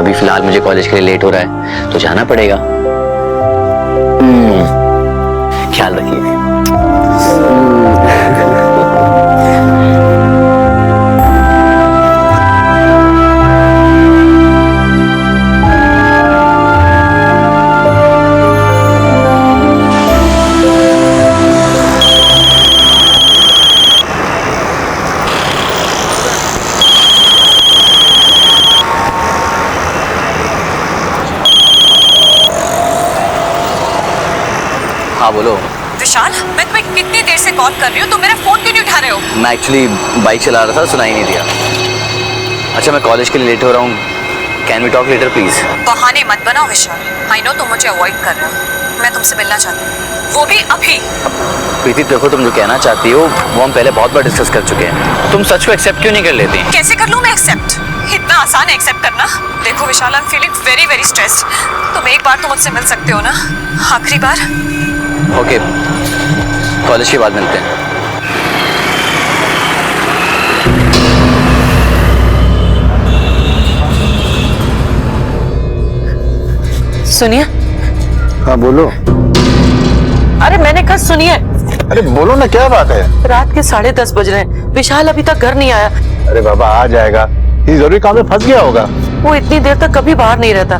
अभी फिलहाल मुझे कॉलेज के लिए लेट हो रहा है तो जाना पड़ेगा। ख्याल रखिए। हाँ बोलो। विशाल, मैं तुम्हें कितनी देर से कॉल कर रही हूँ, तुम मेरा फोन क्यों नहीं उठा रहे हो? मैं एक्चुअली बाइक चला रहा था, सुनाई नहीं दिया। अच्छा मैं कॉलेज के लिए लेट हो रहा हूँ, can we talk later please? बहाने मत बनाओ विशाल, आई नो तुम मुझे अवॉइड कर रहे हो, मैं तुमसे मिलना चाहती हूँ, वो भी अभी। प्रीति देखो, तुम जो कहना चाहती हो वो हम पहले बहुत बार डिस्कस कर चुके हैं। तुम सच को एक्सेप्ट क्यों नहीं कर लेती? कैसे कर लूँ मैं एक्सेप्ट? इतना आसान है एक्सेप्ट करना? देखो Vishal, I am feeling very very stressed. तुम एक बार तो मुझसे मिल सकते हो ना, आखिरी बार। ओके, कॉलेज के बाद मिलते हैं। सुनिए। हाँ बोलो। अरे मैंने कहा सुनिए। अरे बोलो ना, क्या बात है? रात के 10:30 बज रहे हैं, विशाल अभी तक घर नहीं आया। अरे बाबा आ जाएगा, ये जरूरी काम में फंस गया होगा। वो इतनी देर तक कभी बाहर नहीं रहता,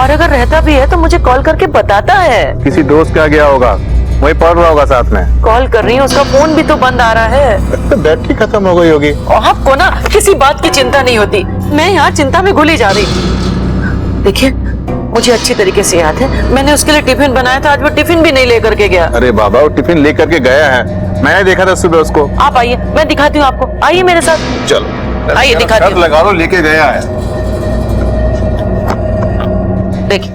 और अगर रहता भी है तो मुझे कॉल करके बताता है। किसी दोस्त का गया होगा, वही पढ़ रहा होगा साथ में। कॉल कर रही हूँ, उसका फोन भी तो बंद आ रहा है। तो बैटरी खत्म हो गई होगी। और आपको ना किसी बात की चिंता नहीं होती, मैं यहाँ चिंता में घुली जा रही। देखिए मुझे अच्छी तरीके से याद है, मैंने उसके लिए टिफिन बनाया था, आज वो टिफिन भी नहीं लेकर के गया। अरे बाबा वो टिफिन लेकर के गया है, मैंने देखा था सुबह उसको। आप आइए, मैं दिखाती हूँ आपको, आइए मेरे साथ। चलो आइए दिखाती हूँ। लगा लो, लेके गया है। देखिए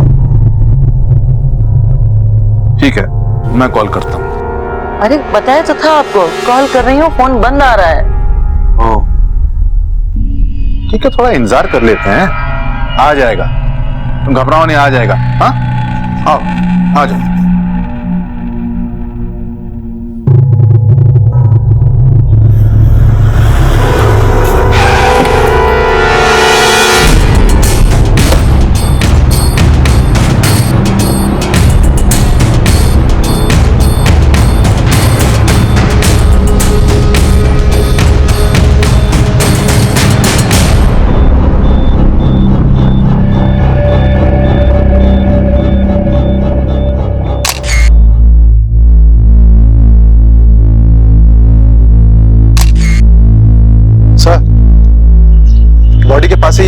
ठीक है, मैं कॉल करता हूँ। अरे बताया तो था आपको, कॉल कर रही हूँ, फोन बंद आ रहा है। ओह ठीक है, थोड़ा इंतजार कर लेते हैं, आ जाएगा, तुम घबराओ नहीं, आ जाएगा। हाँ आओ, आ जाओ।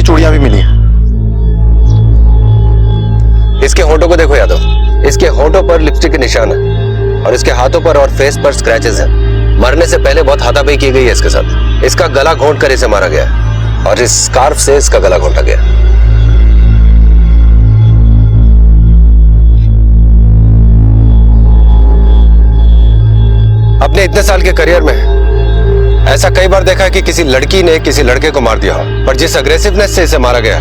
चूड़ियां भी मिली हैं। इसके होठों को देखो यादव, इसके होठों पर लिपस्टिक के निशान है और इसके हाथों पर और फेस पर स्क्रैचेस हैं। मरने से पहले बहुत हाथापाई की गई है इसके साथ। इसका गला घोंट कर इसे मारा गया और इस स्कार्फ से इसका गला घोंटा गया। अपने इतने साल के करियर में ऐसा कई बार देखा है कि किसी लड़की ने किसी लड़के को मार दिया हो, पर जिस अग्रेसिवनेस से इसे मारा गया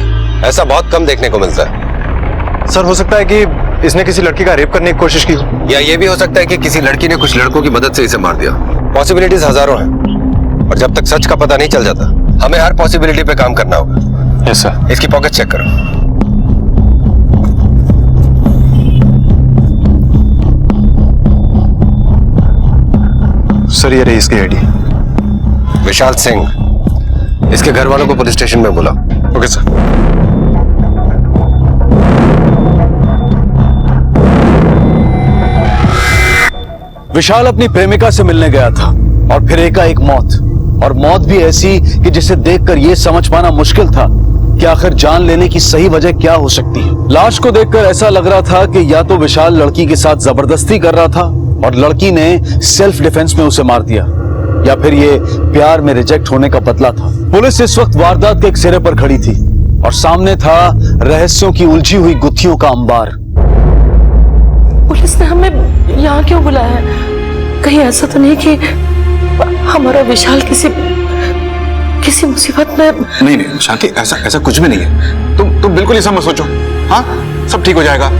ऐसा बहुत कम देखने को मिलता है। सर हो सकता है कि इसने किसी लड़की का रेप करने की कोशिश की हो, या ये भी हो सकता है कि किसी लड़की ने कुछ लड़कों की मदद से इसे मार दिया। पॉसिबिलिटीज हजारों हैं और जब तक सच का पता नहीं चल जाता हमें हर पॉसिबिलिटी पे काम करना होगा। Yes sir. इसकी पॉकेट चेक करो। सर ये रही इसकी आईडी। विशाल सिंह, इसके घर वालों को पुलिस स्टेशन में बुला। Okay sir. विशाल अपनी प्रेमिका से मिलने गया था और फिर एकाएक मौत, और मौत भी ऐसी कि जिसे देखकर यह समझ पाना मुश्किल था कि आखिर जान लेने की सही वजह क्या हो सकती है। लाश को देखकर ऐसा लग रहा था कि या तो विशाल लड़की के साथ जबरदस्ती कर रहा था और लड़की ने सेल्फ डिफेंस में उसे मार दिया, या फिर ये प्यार में रिजेक्ट होने का बदला था। पुलिस इस वक्त वारदात के एक सिरे पर खड़ी थी और सामने था रहस्यों की उलझी हुई गुत्थियों का अंबार। पुलिस ने हमें यहाँ क्यों बुलाया है? कहीं ऐसा तो नहीं कि हमारा विशाल किसी मुसीबत में? नहीं नहीं शांति, ऐसा कुछ भी नहीं है। तुम बिल्कुल ऐसा मत सोचो। हाँ सब ठीक हो जाएगा।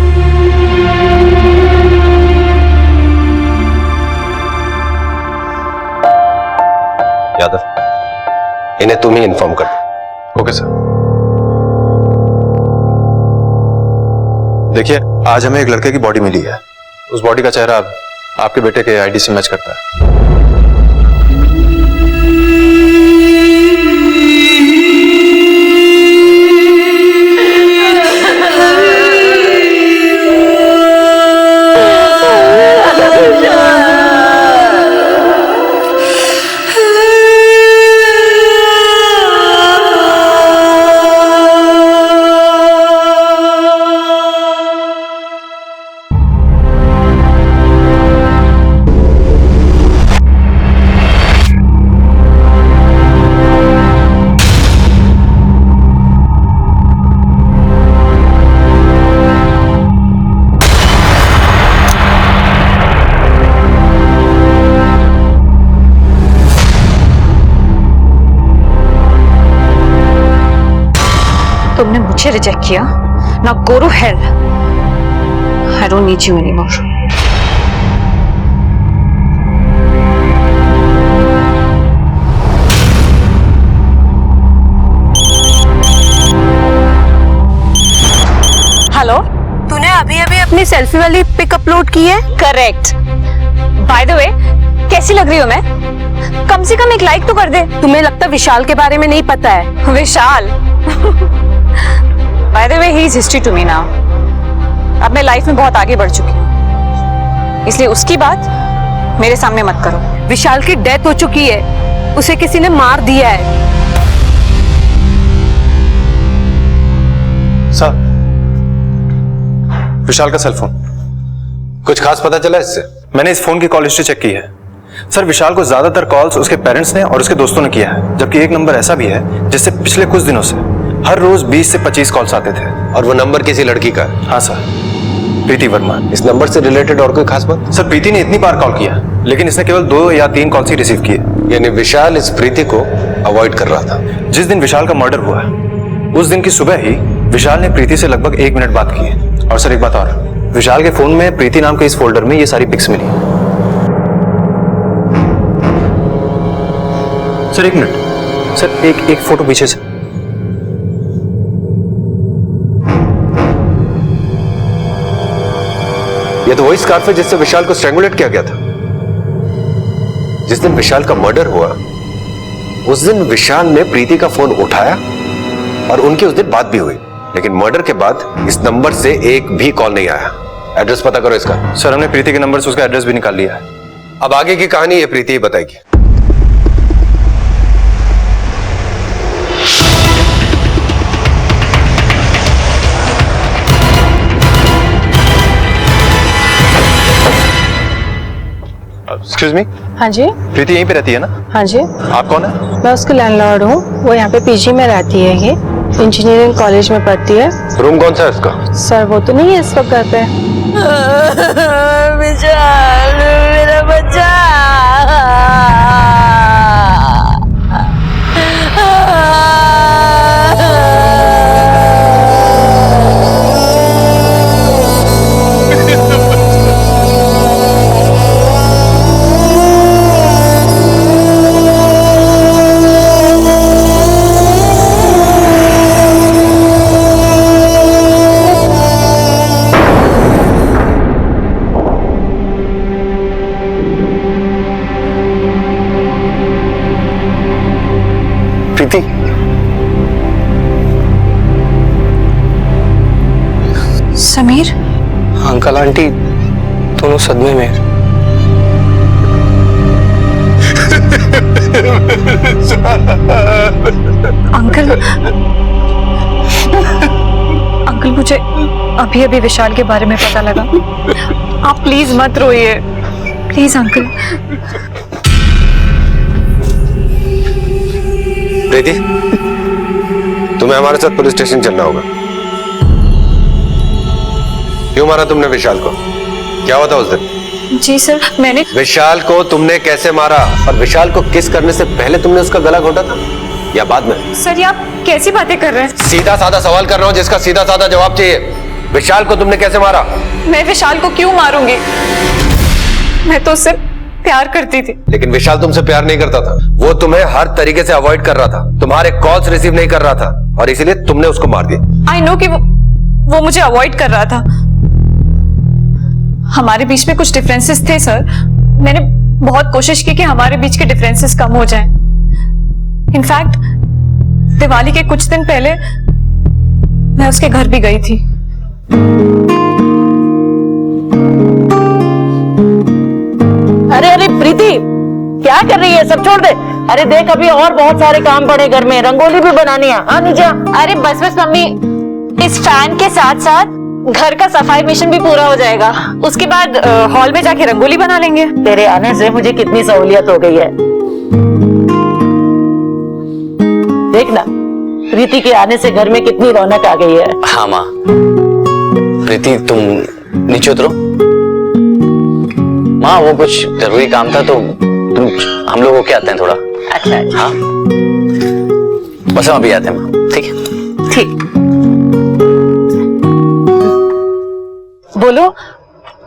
यादव, इन्हें तुम ही इन्फॉर्म कर दो। Okay sir. देखिए आज हमें एक लड़के की बॉडी मिली है। उस बॉडी का चेहरा आपके बेटे के आईडी से मैच करता है। तुमने मुझे रिजेक्ट किया, ना go to hell. I don't need you anymore. Hello, तूने अभी अभी अपनी सेल्फी वाली पिक अपलोड की है? करेक्ट। बाय द वे, कैसी लग रही हूँ मैं? कम से कम एक लाइक तो कर दे। तुम्हें लगता विशाल के बारे में नहीं पता है? Vishal by the way, he is history to me now. अब मैं लाइफ में बहुत आगे बढ़ चुकी हूँ, इसलिए उसकी बात मेरे सामने मत करो। विशाल की डेथ हो चुकी है, उसे किसी ने मार दिया है। सर विशाल का सेलफोन। कुछ खास पता चला इससे? मैंने इस फोन की कॉल हिस्ट्री चेक की है सर। विशाल को ज्यादातर कॉल्स उसके पेरेंट्स ने और उसके दोस्तों ने किया है, जबकि एक नंबर ऐसा भी है जिससे पिछले कुछ दिनों से हर रोज 20 से 25 कॉल्स आते थे। और वो नंबर किसी लड़की का है? हाँ सर, प्रीति वर्मा। इस नंबर से रिलेटेड और कोई खास बात? सर प्रीति ने इतनी बार कॉल किया, लेकिन इसने केवल 2 या 3 कॉल्स ही रिसीव किए। यानी विशाल इस प्रीति को अवॉइड कर रहा था। जिस दिन विशाल का मर्डर हुआ उस दिन की सुबह ही विशाल ने प्रीति से लगभग 1 मिनट बात की है। और सर एक बात और, विशाल के फोन में प्रीति नाम के इस फोल्डर में ये सारी पिक्स मिली। सर 1 मिनट सर, एक फोटो पीछे से। ये तो वही स्कार्फ है जिससे विशाल को स्ट्रैंगुलेट किया गया था। जिस दिन विशाल का मर्डर हुआ उस दिन विशाल ने प्रीति का फोन उठाया और उनकी उस दिन बात भी हुई, लेकिन मर्डर के बाद इस नंबर से एक भी कॉल नहीं आया। एड्रेस पता करो इसका। सर हमने प्रीति के नंबर से उसका एड्रेस भी निकाल लिया है। अब आगे की कहानी ये प्रीति ही बताएगी। एक्सक्यूज मी, हाँ जी। प्रीति यहीं पे रहती है ना? हाँ जी। आप कौन है? मैं उसकी लैंडलॉर्ड हूँ। वो यहाँ पे पीजी में रहती है। ये इंजीनियरिंग कॉलेज में पढ़ती है। रूम कौन सा है उसका? सर वो तो नहीं है इस वक्त घर पे। विशाल, मेरा बच्चा। प्रीति, समीर, अंकल आंटी दोनों सदमे में। अंकल अंकल मुझे अभी अभी विशाल के बारे में पता लगा। आप प्लीज मत रोइए, प्लीज अंकल। प्रीति, तुम्हें हमारे साथ पुलिस स्टेशन चलना होगा। क्यों मारा तुमने विशाल को? क्या हुआ था उस दिन? जी सर, मैंने विशाल को तुमने कैसे मारा? और विशाल को किस करने से पहले तुमने उसका गला घोटा था या बाद में? सर ये आप कैसी बातें कर रहे हैं? सीधा साधा सवाल कर रहा हूं जिसका सीधा साधा जवाब चाहिए। विशाल को तुमने कैसे मारा? मैं विशाल को क्यों मारूंगी? मैं तो उससे प्यार करती थी। लेकिन विशाल तुमसे प्यार नहीं करता था। वो तुम्हें हर तरीके से अवॉइड कर रहा था, तुम्हारे कॉल्स रिसीव नहीं कर रहा था और इसीलिए तुमने उसको मार दिया। आई नो कि वो मुझे अवॉइड कर रहा था। हमारे बीच में कुछ डिफरेंसेस थे सर। मैंने बहुत कोशिश की कि हमारे बीच के डिफरेंसेस कम हो जाएं। इनफैक्ट दिवाली के कुछ दिन पहले मैं उसके घर भी गई थी। अरे अरे प्रीति, क्या कर रही है? सब छोड़ दे। अरे देख, अभी और बहुत सारे काम पड़े घर में, रंगोली भी बनानी है। हाँ नीचे। अरे बस बस मम्मी, इस फैन के साथ साथ घर का सफाई मिशन भी पूरा हो जाएगा। उसके बाद हॉल में जाके रंगोली बना लेंगे। तेरे आने से मुझे कितनी सहूलियत हो गई है। देखना, प्रीति के आने से घर में कितनी रौनक आ गई है। हाँ माँ। प्रीति तुम नीचे उतरो। माँ वो कुछ जरूरी काम था तो तुम हम लोग होके आते हैं थोड़ा। अच्छा अच्छा। हाँ बस हम अभी आते हैं माँ। ठीक है? ठीक। बोलो,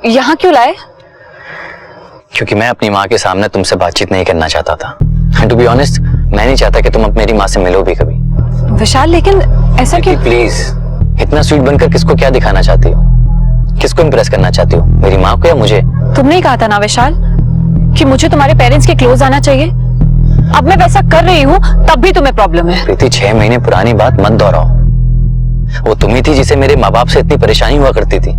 यहाँ क्यों लाए? क्योंकि मैं अपनी माँ के सामने तुमसे बातचीत नहीं करना चाहता था। एंड टू बी ऑनेस्ट, मैं नहीं चाहता कि तुम अब मेरी माँ से मिलो भी कभी। विशाल लेकिन ऐसा क्यों? प्लीज, इतना स्वीट बनकर किसको क्या दिखाना चाहती हो? किसको इम्प्रेस करना चाहती हो, मेरी माँ को या मुझे? तुमने ही कहा था ना विशाल कि मुझे तुम्हारे पेरेंट्स के क्लोज आना चाहिए। अब मैं वैसा कर रही हूँ तब भी तुम्हें प्रॉब्लम है। प्रीति 6 महीने पुरानी बात मत दोहराओ। वो तुम ही थी जिसे मेरे माँ बाप से इतनी परेशानी हुआ करती थी।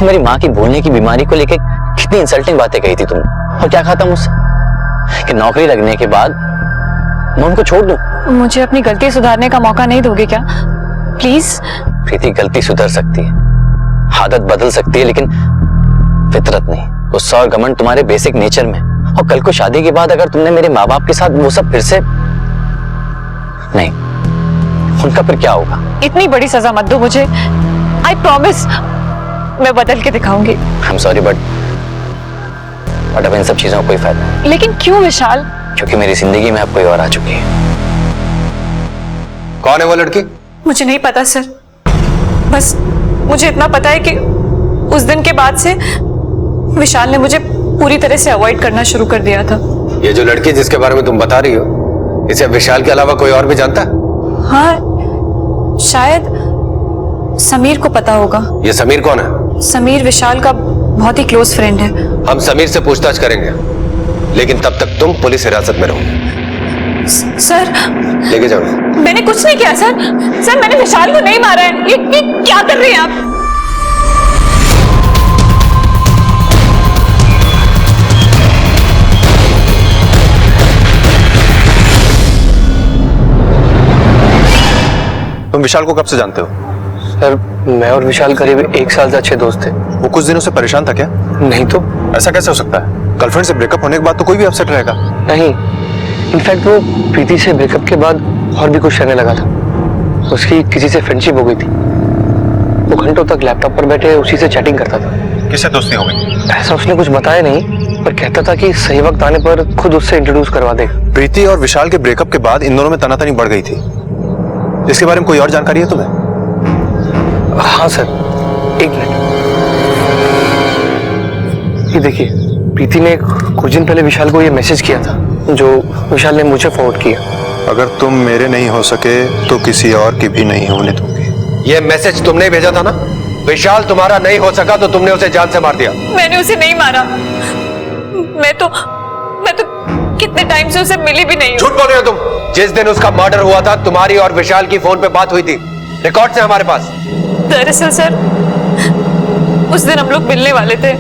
मेरी माँ की भूलने की बीमारी को लेकर कितनी इंसल्टिंग बातें कही थी तुमने। और क्या कहा था मुझसे कि नौकरी लगने के बाद मैं उनको छोड़ दूं? मुझे अपनी गलती सुधारने का मौका नहीं दोगे क्या? प्लीज। प्रीति गलती सुधर सकती है, आदत बदल सकती है, लेकिन फितरत नहीं। गुस्सा और घमंड तुम्हारे बेसिक नेचर में। और कल को शादी के बाद अगर तुमने मेरे माँ बाप के साथ वो सब फिर से नहीं, उनका फिर क्या होगा? इतनी बड़ी सजा मत दो मुझे। आई प्रॉमिस मैं बदल के दिखाऊंगी। आई एम सॉरी बट अब इन सब चीजों का कोई फायदा नहीं। लेकिन क्यों विशाल? क्योंकि मेरी जिंदगी में अब कोई और आ चुकी है। कौन है वो लड़की? मुझे नहीं पता सर, बस मुझे इतना पता है कि उस दिन के बाद से विशाल ने मुझे पूरी तरह से अवॉइड करना शुरू कर दिया था। ये जो लड़की जिसके बारे में तुम बता रही हो, इसे विशाल के अलावा कोई और भी जानता है? हाँ, शायद समीर को पता होगा। ये समीर कौन है? समीर विशाल का बहुत ही क्लोज फ्रेंड है। हम समीर से पूछताछ करेंगे, लेकिन तब तक तुम पुलिस हिरासत में रहो। सर लेके जाओ। मैंने कुछ नहीं किया सर। सर मैंने विशाल को नहीं मारा है। ये क्या कर रहे हैं आप? तुम विशाल को कब से जानते हो? सर मैं और विशाल करीब 1 साल से अच्छे दोस्त थे। वो कुछ दिनों से परेशान था क्या? नहीं तो। ऐसा कैसे हो सकता है? गर्लफ्रेंड से ब्रेकअप होने के बाद तो कोई भी अपसेट रहेगा। नहीं, इनफैक्ट वो प्रीति से ब्रेकअप के बाद और भी कुछ रहने लगा था। उसकी किसी से फ्रेंडशिप हो गई थी। वो घंटों तक लैपटॉप पर बैठे उसी से चैटिंग करता था। किससे दोस्ती हो गई? ऐसा उसने कुछ बताया नहीं, पर कहता था कि सही वक्त आने पर खुद उससे इंट्रोड्यूस करवा देगा। प्रीति और विशाल के ब्रेकअप के बाद इन दोनों में तनातनी बढ़ गई थी। इसके बारे में कोई और जानकारी है तुम्हें? हाँ सर, एक मिनट। ये देखिए, प्रीति ने कुछ दिन पहले विशाल को ये मैसेज किया था जो विशाल ने मुझे फॉरवर्ड किया। अगर तुम मेरे नहीं हो सके तो किसी और की भी नहीं होने दूंगी। ये मैसेज तुमने भेजा था ना? विशाल तुम्हारा नहीं हो सका तो तुमने उसे जान से मार दिया। मैंने उसे नहीं मारा। मैं तो कितने टाइम से उसे मिली भी नहीं। झूठ बोल रहे हो तुम। जिस दिन उसका मर्डर हुआ था तुम्हारी और विशाल की फोन पे बात हुई थी, रिकॉर्ड्स हैं हमारे पास। दरअसल सर, उस दिन हम लोग मिलने वाले थे।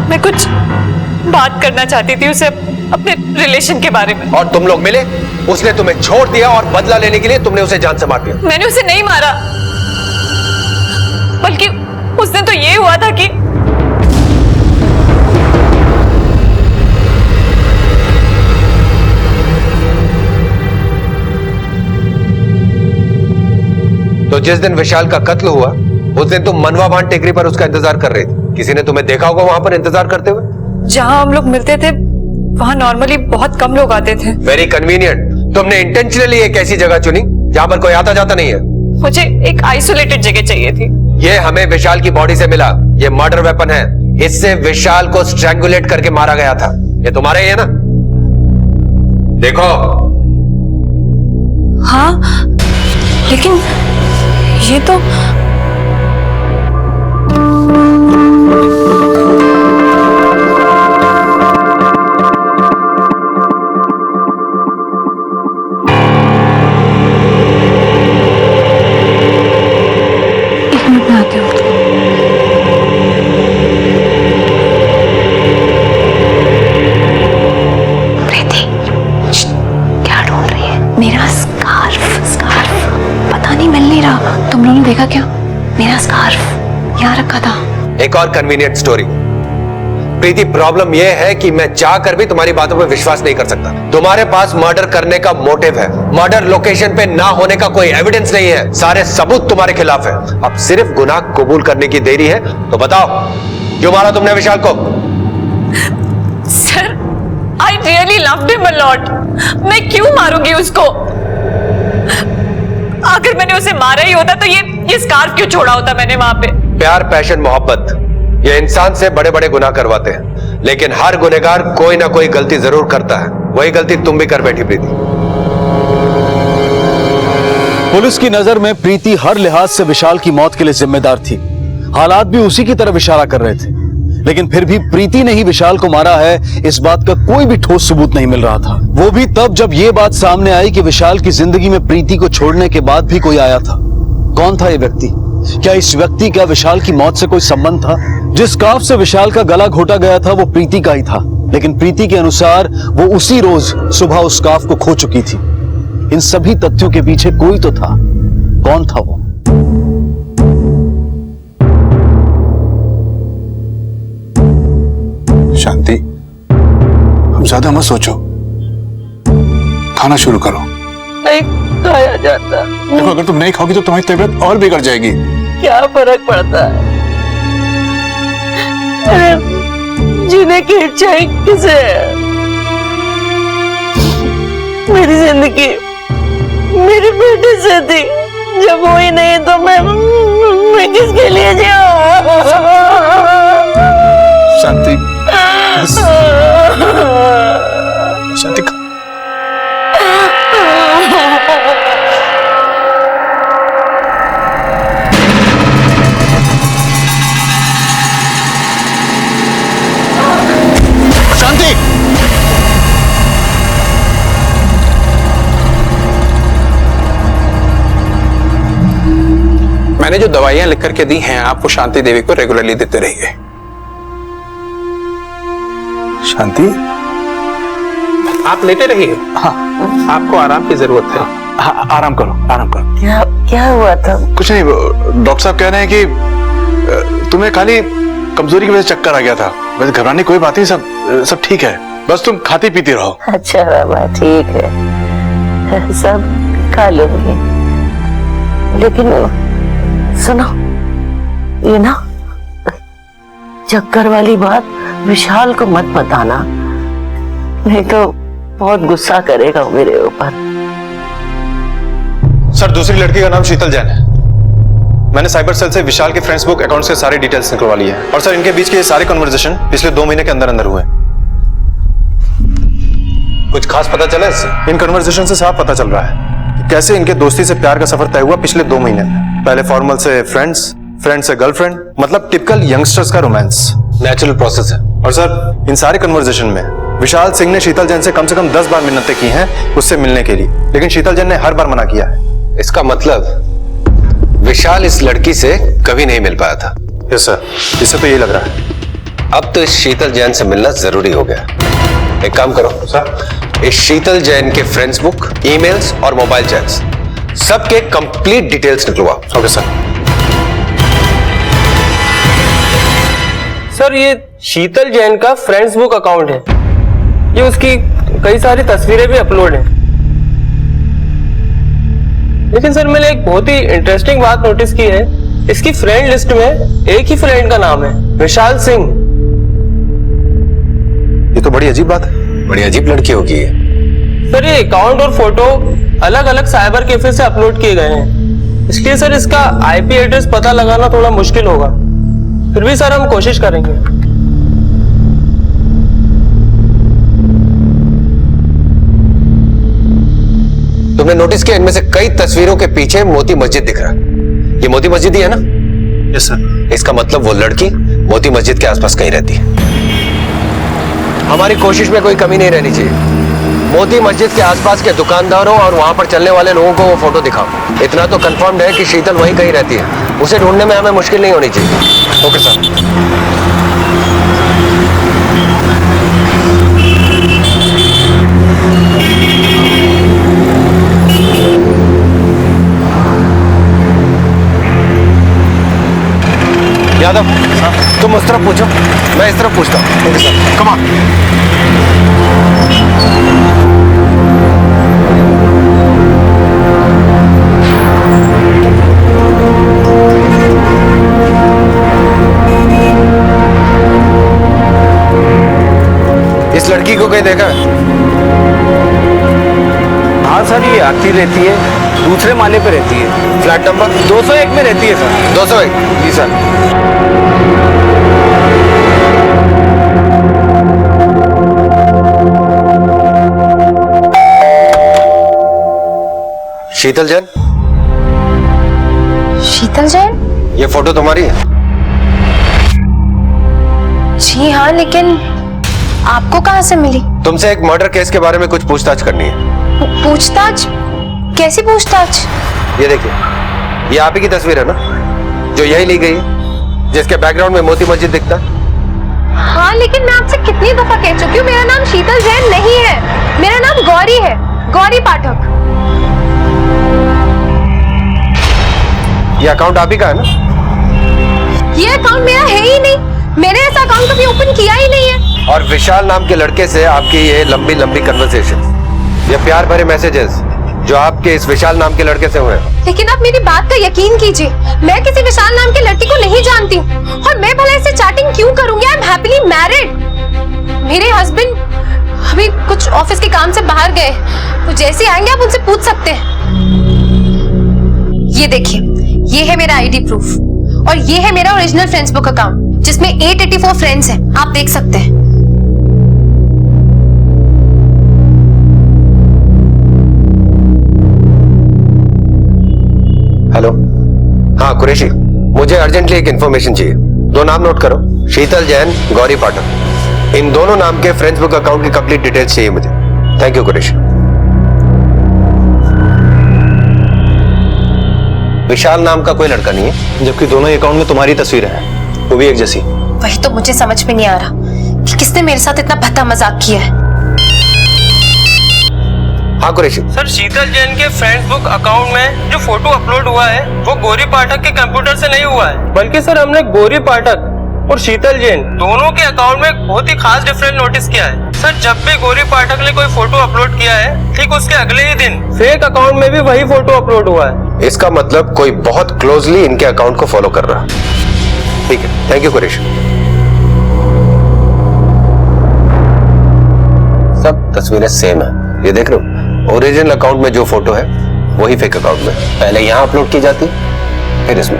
मैं कुछ बात करना चाहती थी उसे अपने रिलेशन के बारे में। और तुम लोग मिले, उसने तुम्हें छोड़ दिया और बदला लेने के लिए तुमने उसे जान से मार दिया। मैंने उसे नहीं मारा, बल्कि उस दिन तो ये हुआ था कि तो जिस दिन विशाल का कत्ल हुआ उस दिन तुम मनवा बांध टेकरी पर उसका इंतजार कर रहे थे। किसी ने तुम्हें देखा होगा वहां पर इंतजार करते हुए? जहां हम लोग मिलते थे वहां नॉर्मली बहुत कम लोग आते थे। Very convenient. तुमने इंटेंशनली एक ऐसी जगह चुनी जहां पर कोई आता जाता नहीं है। मुझे एक आइसोलेटेड जगह चाहिए थी। ये हमें विशाल की बॉडी से मिला। ये मर्डर वेपन है। इससे विशाल को स्ट्रैंगुलेट करके मारा गया था। ये तुम्हारे ही है ना? देखो। हाँ, लेकिन ये तो एक मिनट में आती हूँ। प्रीति, क्या ढूंढ रही है? मेरा स्कार्फ पता नहीं मिल नहीं रहा। तुम लोगों ने देखा क्या? मेरा स्कार्फ यहाँ रखा था। एक और कन्वीनियंट स्टोरी। प्रीति, प्रॉब्लम यह है कि मैं चाहकर भी तुम्हारी बातों पर विश्वास नहीं कर सकता। तुम्हारे पास मर्डर करने का मोटिव है। मर्डर लोकेशन पे ना होने का कोई एविडेंस नहीं है। सारे सबूत तुम्हारे खिलाफ है। अब सिर्फ गुनाह कबूल करने की देरी है। तो बताओ, क्यों मारा तुमने विशाल को? Sir, I really loved him a lot. मैं क्यों मारूंगी उसको? अगर मैंने उसे मारा ही होता तो ये स्कार्फ क्यों छोड़ा होता मैंने वहां पे? प्यार, पैशन, मोहब्बत, ये इंसान से बड़े बड़े गुनाह करवाते हैं, लेकिन हर गुनहगार कोई ना कोई गलती जरूर करता है। वही गलती तुम भी कर बैठी प्रीति। पुलिस की नजर में प्रीति हर लिहाज से विशाल की मौत के लिए जिम्मेदार थी। हालात भी उसी की तरफ इशारा कर रहे थे, लेकिन फिर भी प्रीति ने ही विशाल को मारा है, इस बात का कोई भी ठोस सबूत नहीं मिल रहा था। वो भी तब जब ये बात सामने आई कि विशाल की जिंदगी में प्रीति को छोड़ने के बाद भी कोई आया था। कौन था ये व्यक्ति? क्या इस व्यक्ति का विशाल की मौत से कोई संबंध था? जिस स्कार्फ से विशाल का गला घोटा गया था वो प्रीति का ही था, लेकिन प्रीति के अनुसार वो उसी रोज सुबह उस स्कार्फ को खो चुकी थी। इन सभी तथ्यों के पीछे कोई तो था। कौन था वो? शांति, अब ज्यादा मत सोचो, खाना शुरू करो। नहीं खाया जाता। देखो, अगर तुम नहीं खाओगी तो तुम्हारी तबीयत और बिगड़ जाएगी। क्या फर्क पड़ता है? अरे जीने की इच्छा ही किसे है? मेरी जिंदगी मेरे बेटे से थी। जब वो ही नहीं तो मैं किसके लिए जिऊं? शांति, शांति, शांति। मैंने जो दवाइयां लिख करके दी हैं आपको शांति देवी को रेगुलरली देते रहिए। शांति, आप लेटे रहिए। हाँ, आपको आराम की जरूरत है। हाँ, आराम करो, आराम करो। क्या हुआ था? कुछ नहीं, डॉक्टर साहब कह रहे हैं कि तुम्हें खाली कमजोरी की वजह से चक्कर आ गया था। बस घबराने की कोई बात नहीं, सब ठीक है, बस तुम खाती पीती रहो। अच्छा बाबा ठीक है, सब खा लूंगी, लेकिन सुनो, ये ना चक्कर वाली बात विशाल को मत बताना, नहीं तो बहुत गुस्सा करेगा मेरे ऊपर। सर दूसरी लड़की का नाम शीतल जैन है। मैंने साइबर सेल से विशाल के फ्रेंड्स बुक अकाउंट्स के सारे डिटेल्स निकलवा लिए हैं, और सर इनके बीच के ये सारे कन्वर्सेशन पिछले 2 महीने के अंदर अंदर हुए। कुछ खास पता चला इससे? इन कन्वर्सेशन से साफ पता चल रहा है कि कैसे इनके दोस्ती से प्यार का सफर तय हुआ पिछले 2 महीने में। पहले फॉर्मल से फ्रेंड्स, फ्रेंड से गर्लफ्रेंड, मतलब टिपिकल यंगस्टर्स का रोमांस, नेचुरल प्रोसेस है। और सर इन सारे कन्वर्सेशन में विशाल सिंह ने शीतल जैन से कम 10 बार मिन्नतें की हैं उससे मिलने के लिए, लेकिन शीतल जैन ने हर बार मना किया है। इसका मतलब विशाल इस लड़की से कभी नहीं मिल पाया था। यस सर, इससे तो यही लग रहा है। अब तो इस शीतल जैन से मिलना जरूरी हो गया। एक काम करो सर, इस शीतल जैन के फ्रेंड्स बुक, ईमेल्स और मोबाइल चैट्स सबके कंप्लीट डिटेल्स निकलवाओ। Okay sir. सर ये शीतल जैन का फ्रेंड्स बुक अकाउंट है, ये उसकी कई सारी तस्वीरें भी अपलोड हैं। लेकिन सर मैंने एक बहुत ही इंटरेस्टिंग बात नोटिस की है, इसकी फ्रेंड लिस्ट में एक ही फ्रेंड का नाम है, विशाल सिंह। ये तो बड़ी अजीब बात है। बड़ी अजीब लड़की होगी ये। सर ये अकाउंट और फोटो अलग अलग साइबर कैफे से अपलोड किए गए हैं, इसलिए सर इसका आईपी एड्रेस पता लगाना थोड़ा मुश्किल होगा, फिर भी सर हम कोशिश करेंगे। तुमने नोटिस किया इनमें से कई तस्वीरों के पीछे मोती मस्जिद दिख रहा है। ये मोती मस्जिद ही है ना? Yes sir. इसका मतलब वो लड़की मोती मस्जिद के आसपास कहीं रहती है। हमारी कोशिश में कोई कमी नहीं रहनी चाहिए। मोती मस्जिद के आसपास के दुकानदारों और वहां पर चलने वाले लोगों को वो फोटो दिखाओ। इतना तो कंफर्म्ड है कि शीतल वहीं कहीं रहती है, उसे ढूंढने में हमें मुश्किल नहीं होनी चाहिए। Okay sir. यादव तुम उस तरफ पूछो, मैं इस तरफ पूछता हूँ। Okay sir, come on. इस लड़की को कहीं देखा है? हाँ सर ये आती रहती है, दूसरे माले पे रहती है, फ्लैट नंबर 201 में रहती है सर। 201? जी सर। शीतल जैन? शीतल जैन? ये फोटो तुम्हारी है? जी हाँ, लेकिन आपको कहाँ से मिली? तुमसे एक मर्डर केस के बारे में कुछ पूछताछ करनी है। पूछताछ? कैसी पूछताछ? ये देखिए, ये आप ही की तस्वीर है ना, जो यही ली गई है, जिसके बैकग्राउंड में मोती मस्जिद दिखता है? हाँ, लेकिन मैं आपसे कितनी दफा कह चुकी हूँ मेरा नाम शीतल जैन नहीं है, मेरा नाम गौरी है, गौरी पाठक। ये अकाउंट आप ही का है ना? ये अकाउंट मेरा है ही नहीं, मैंने ऐसा अकाउंट कभी ओपन किया ही नहीं है। और विशाल नाम के लड़के से आपकी ये लंबी लंबी कन्वर्सेशन, ये प्यार भरे मैसेजेस जो आपके इस विशाल नाम के लड़के से हुए हैं। लेकिन आप मेरी बात का यकीन कीजिए, मैं किसी विशाल नाम के लड़के को नहीं जानती हूँ, और मैं भला इससे चैटिंग क्यों करूंगी? I am happily married. मेरे हस्बैंड अभी कुछ ऑफिस के काम से बाहर गए, तो जैसे आएंगे आप उनसे पूछ सकते हैं। ये देखिए, ये है मेरा आईडी प्रूफ, और ये है मेरा ओरिजिनल फ्रेंड्स बुक अकाउंट, जिसमें 884 फ्रेंड्स हैं, आप देख सकते हैं। हेलो, हाँ कुरैशी, मुझे अर्जेंटली एक इंफॉर्मेशन चाहिए। 2 नाम नोट करो, शीतल जैन, गौरी पाठक। इन दोनों नाम के फ्रेंड्स बुक अकाउंट की कंप्लीट डिटेल्स चाहिए मुझे। Thank you Qureshi. विशाल नाम का कोई लड़का नहीं है, जबकि दोनों ही अकाउंट में तुम्हारी तस्वीरें हैं, वो भी एक जैसी। वही तो मुझे समझ में नहीं आ रहा कि किसने मेरे साथ इतना भद्दा मजाक किया है। हाँ कुरैशी। सर शीतल जैन के फ्रेंड्स बुक अकाउंट में जो फोटो अपलोड हुआ है वो गौरी पाठक के कंप्यूटर से नहीं हुआ है, बल्कि सर हमने गौरी पाठक और शीतल जैन दोनों के अकाउंट में एक बहुत ही खास डिफरेंस नोटिस किया है सर। जब भी गौरी पाठक ने कोई फोटो अपलोड किया है ठीक उसके अगले ही दिन फेक अकाउंट में भी वही फोटो अपलोड हुआ है। इसका मतलब कोई बहुत क्लोजली इनके अकाउंट को फॉलो कर रहा है। ठीक है, थैंक यू कुरेश। सब तस्वीरें सेम है, ये देख रहे हो। ओरिजिनल अकाउंट में जो फोटो है वही फेक अकाउंट में पहले यहां अपलोड की जाती फिर इसमें।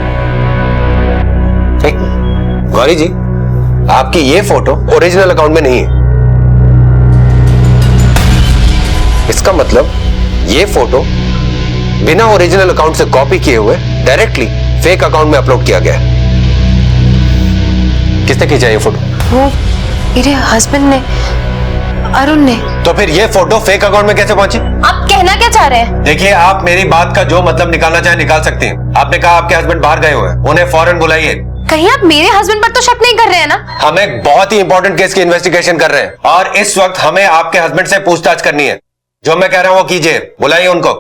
ठीक, गौरी जी आपकी ये फोटो ओरिजिनल अकाउंट में नहीं है। इसका मतलब ये फोटो बिना ओरिजिनल अकाउंट से कॉपी किए हुए डायरेक्टली फेक अकाउंट में अपलोड किया गया है। किसने खींचा ये फोटो? वो मेरे हस्बैंड ने, अरुण ने। तो फिर ये फोटो फेक अकाउंट में कैसे पहुंची? आप कहना क्या चाह रहे हैं? देखिए, आप मेरी बात का जो मतलब निकालना चाहे निकाल सकते हैं। आपने कहा आपके हस्बैंड बाहर गए हुए हैं, उन्हें फौरन बुलाइए। कहीं आप मेरे हस्बैंड पर तो शक नहीं कर रहे हैं ना? हम एक बहुत ही इंपॉर्टेंट केस की इन्वेस्टिगेशन कर रहे हैं और इस वक्त हमें आपके हस्बैंड से पूछताछ करनी है। जो मैं कह रहा हूं वो कीजिए, बुलाइए उनको।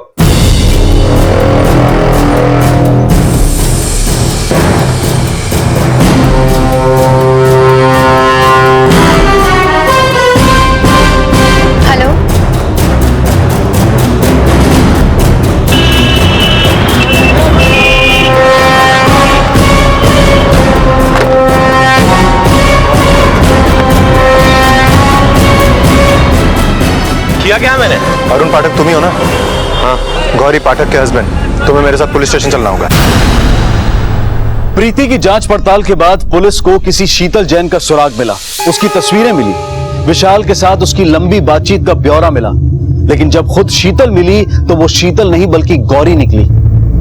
हेलो, किया क्या मैंने? अरुण पाठक तुम ही हो ना? हाँ, गौरी पाठक के हस्बैंड। तुम्हें मेरे साथ पुलिस स्टेशन चलना होगा। प्रीति की जांच पड़ताल के बाद पुलिस को किसी शीतल जैन का सुराग मिला, उसकी तस्वीरें मिली, विशाल के साथ उसकी लंबी बातचीत का ब्यौरा मिला। लेकिन जब खुद शीतल मिली तो वो शीतल नहीं बल्कि गौरी निकली।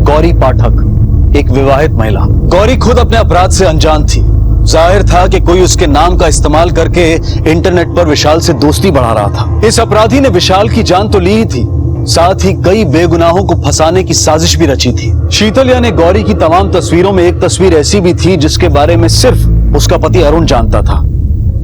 गौरी पाठक, एक विवाहित महिला। गौरी खुद अपने अपराध से अनजान थी। जाहिर था कि कोई उसके नाम का इस्तेमाल करके इंटरनेट पर विशाल से दोस्ती बढ़ा रहा था। इस अपराधी ने विशाल की जान तो ली ही थी, साथ ही कई बेगुनाहों को फंसाने की साजिश भी रची थी। शीतल यानी गौरी की तमाम तस्वीरों में एक तस्वीर ऐसी भी थी जिसके बारे में सिर्फ उसका पति अरुण जानता था।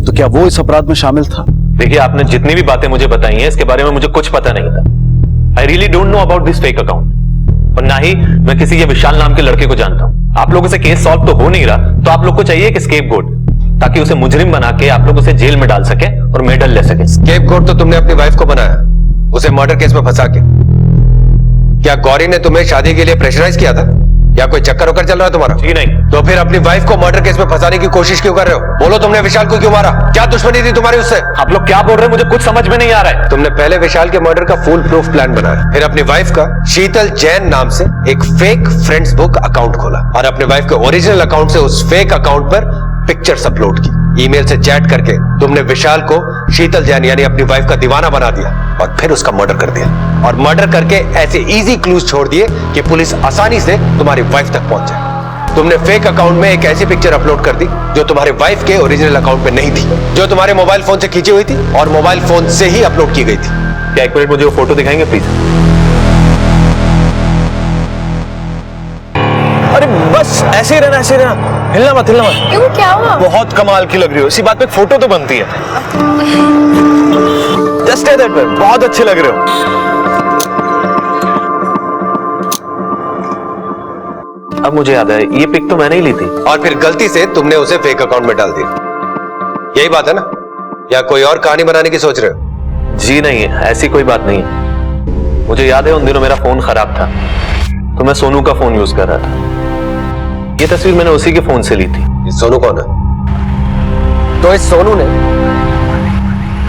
तो क्या वो इस अपराध में शामिल था? देखिए, आपने जितनी भी बातें मुझे बताई हैं इसके बारे में मुझे कुछ पता नहीं था। I really don't know about this fake account, और ना ही मैं किसी ये विशाल नाम के लड़के को जानता हूँ। आप लोगों से केस सॉल्व तो हो नहीं रहा, तो आप लोग को चाहिए एक स्केपगोट, ताकि उसे मुजरिम बना के आप लोग उसे जेल में डाल सके और मेडल ले सके। स्केपगोट तो तुमने अपनी वाइफ को बनाया, उसे मर्डर केस में फंसा के। क्या गौरी ने तुम्हें शादी के लिए प्रेशराइज किया था या कोई चक्कर वक्कर चल रहा है तुम्हारा? जी नहीं। तो फिर अपनी वाइफ को मर्डर केस में फंसाने की कोशिश क्यों कर रहे हो? बोलो, तुमने विशाल को क्यों मारा? क्या दुश्मनी थी तुम्हारी उससे? आप लोग क्या बोल रहे हैं, मुझे कुछ समझ में नहीं आ रहा है। तुमने पहले विशाल के मर्डर का फुल प्रूफ प्लान बनाया, फिर अपनी वाइफ का शीतल जैन नाम से एक फेक फ्रेंड्स बुक अकाउंट खोला और अपने वाइफ के ओरिजिनल अकाउंट से उस फेक अकाउंट पर पिक्चर्स अपलोड की। ईमेल से चैट करके तुमने विशाल को शीतल जैन यानी अपनी वाइफ का दीवाना बना दिया और फिर उसका मर्डर कर दिया। और मर्डर करके ऐसे इजी क्लूज छोड़ दिए कि पुलिस आसानी से तुम्हारी वाइफ तक पहुंच जाए। तुमने फेक अकाउंट में एक ऐसी पिक्चर अपलोड कर दी जो तुम्हारे वाइफ के ओरिजिनल अकाउंट में नहीं थी, जो तुम्हारे मोबाइल फोन से खींची हुई थी और मोबाइल फोन से ही अपलोड की गई थी। क्या एक मिनट मुझे वो फोटो दिखाएंगे प्लीज? अरे बस ऐसे ही रहना, ऐसे ही रहना, हिलना मत, हिलना मत। क्यों, क्या हुआ? बहुत कमाल की लग रही हो, इसी बात पे एक फोटो तो बनती है। जस्ट दैट वे, बहुत अच्छे लग रहे हो। अब मुझे याद है, ये पिक तो मैंने ही ली थी। और फिर गलती से तुमने उसे फेक अकाउंट में डाल दिया, यही बात है ना? या कोई और कहानी बनाने की सोच रहे हो? जी नहीं, ऐसी कोई बात नहीं है। मुझे याद है उन दिनों मेरा फोन खराब था, तो मैं सोनू का फोन यूज कर रहा था। ये तस्वीर मैंने उसी के फोन से ली थी। ये सोनू कौन है? तो इस सोनू ने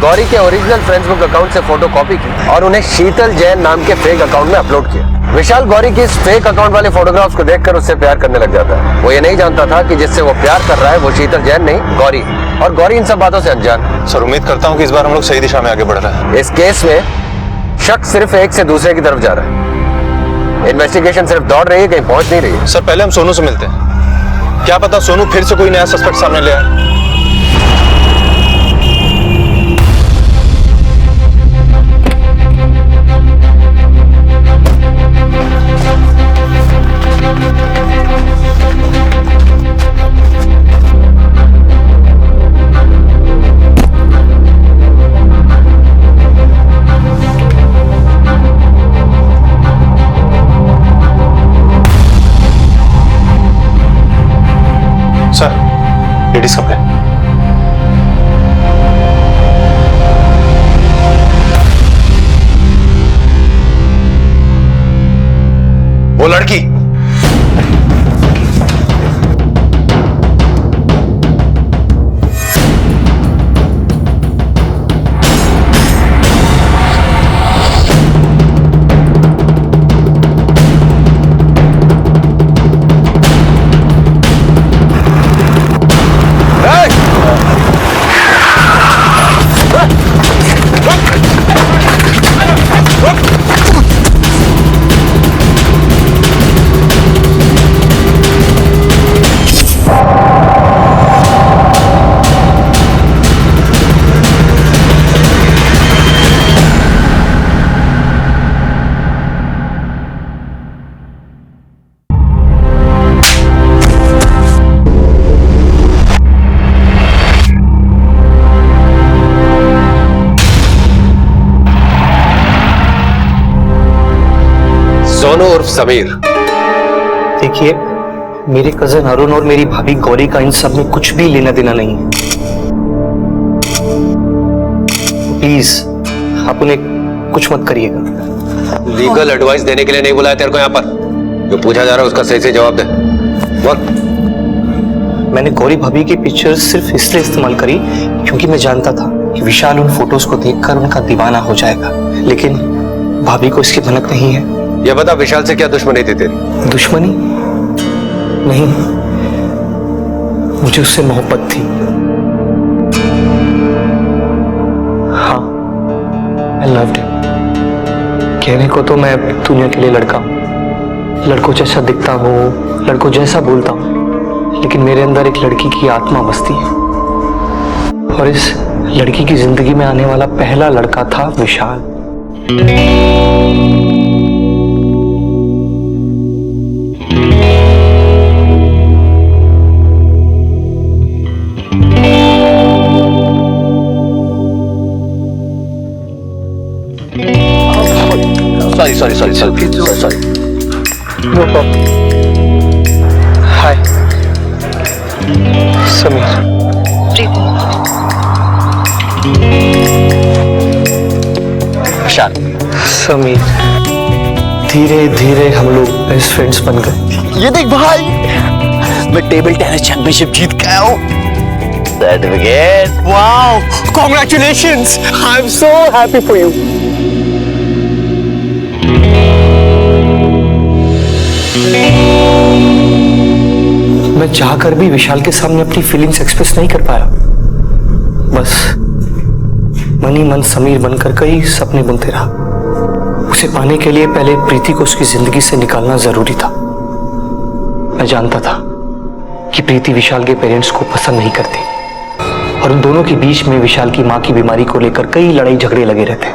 गौरी के ओरिजिनल फ्रेंड्सबुक अकाउंट से फोटो कॉपी की और उन्हें शीतल जैन नाम के फेक अकाउंट में अपलोड किया। विशाल गौरी की इस फेक अकाउंट वाले फोटोग्राफ्स को देखकर उससे प्यार करने लग जाता है। वो ये नहीं जानता था कि जिससे वो प्यार कर रहा है वो शीतल जैन नहीं, गौरी, और गौरी इन सब बातों से अनजान। सर, उम्मीद करता हूँ कि इस बार हम लोग सही दिशा में आगे बढ़ रहे हैं। इस केस में शक सिर्फ एक से दूसरे की तरफ जा रहा है। इन्वेस्टिगेशन सिर्फ दौड़ रही है, कहीं पहुंच नहीं रही है। सर, पहले हम सोनू से मिलते हैं। क्या पता सोनू फिर से कोई नया सस्पेक्ट सामने ले आए। लेडीज कपड़े। वो लड़की जोनो उर्फ समीर। देखिए, मेरे कजन अरुण और मेरी भाभी गौरी का इन सब में कुछ भी लेना देना नहीं है। प्लीज आप उन्हें कुछ मत करिएगा। लीगल एडवाइस देने के लिए नहीं बुलाया तेरे को यहाँ पर। जो पूछा जा रहा है उसका सही से जवाब दे। बोल। मैंने गौरी भाभी की पिक्चर सिर्फ इसलिए इस्तेमाल करी क्योंकि मैं जानता था कि विशाल उन फोटोज को देखकर उनका दीवाना हो जाएगा, लेकिन भाभी को इसकी भनक नहीं है। ये बता, विशाल से क्या दुश्मनी थी तेरी? दुश्मनी नहीं, मुझे उससे मोहब्बत थी। हाँ, I loved him। कहने को तो मैं दुनिया के लिए लड़का हूं, लड़कों जैसा दिखता हूँ, लड़कों जैसा बोलता हूँ, लेकिन मेरे अंदर एक लड़की की आत्मा बसती है, और इस लड़की की जिंदगी में आने वाला पहला लड़का था Vishal. Sorry. No problem. Hi Sameer. Vishal. Sameer, धीरे धीरे हम लोग बेस्ट फ्रेंड्स बन गए। ये देख भाई, मैं टेबल टेनिस चैंपियनशिप जीत गया हूँ। Certificate. Wow, congratulations, I am so happy for you. मैं चाहकर भी विशाल के सामने अपनी फीलिंग्स एक्सप्रेस नहीं कर पाया। बस मन ही मन समीर बनकर कई सपने बुनते रहा। उसे पाने के लिए पहले प्रीति को उसकी जिंदगी से निकालना जरूरी था। मैं जानता था कि प्रीति विशाल के पेरेंट्स को पसंद नहीं करती, और उन दोनों के बीच में विशाल की मां की बीमारी को लेकर कई लड़ाई झगड़े लगे रहते।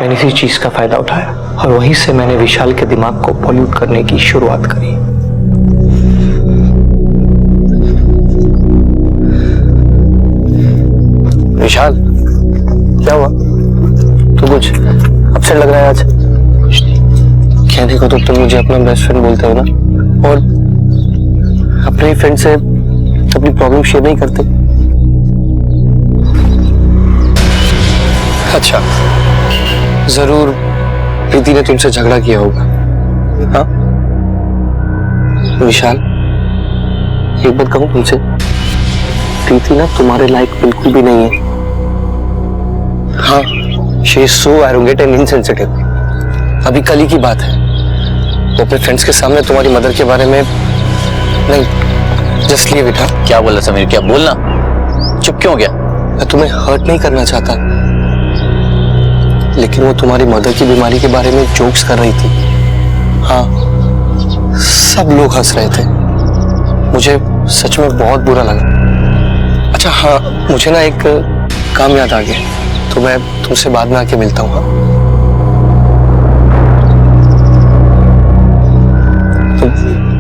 मैंने इसी चीज का फायदा उठाया, और वहीं से मैंने विशाल के दिमाग को पॉल्यूट करने की शुरुआत करी। विशाल, क्या हुआ? तो कुछ अपसेट लग रहा है आज। कहने को तो तुम मुझे अपना बेस्ट फ्रेंड बोलते हो ना, और अपने फ्रेंड से अपनी प्रॉब्लम शेयर नहीं करते। अच्छा, जरूर प्रीति ने तुमसे झगड़ा किया होगा। हाँ विशाल, एक बात कहूं तुमसे, प्रीति ना तुम्हारे लायक बिल्कुल भी नहीं है। हाँ, she is so arrogant and insensitive. अभी कल ही की बात है, वो अपने फ्रेंड्स के सामने तुम्हारी मदर के बारे में नहीं, जस्ट लीव इट। क्या बोला समीर? क्या बोलना? चुप क्यों गया? मैं तुम्हें हर्ट नहीं करना चाहता, लेकिन वो तुम्हारी मदर की बीमारी के बारे में जोक्स कर रही थी। हाँ, सब लोग हंस रहे थे। मुझे सच में बहुत बुरा लगा। अच्छा हाँ, मुझे ना एक काम याद आ गया, तो मैं तुमसे बाद में आके मिलता हूँ।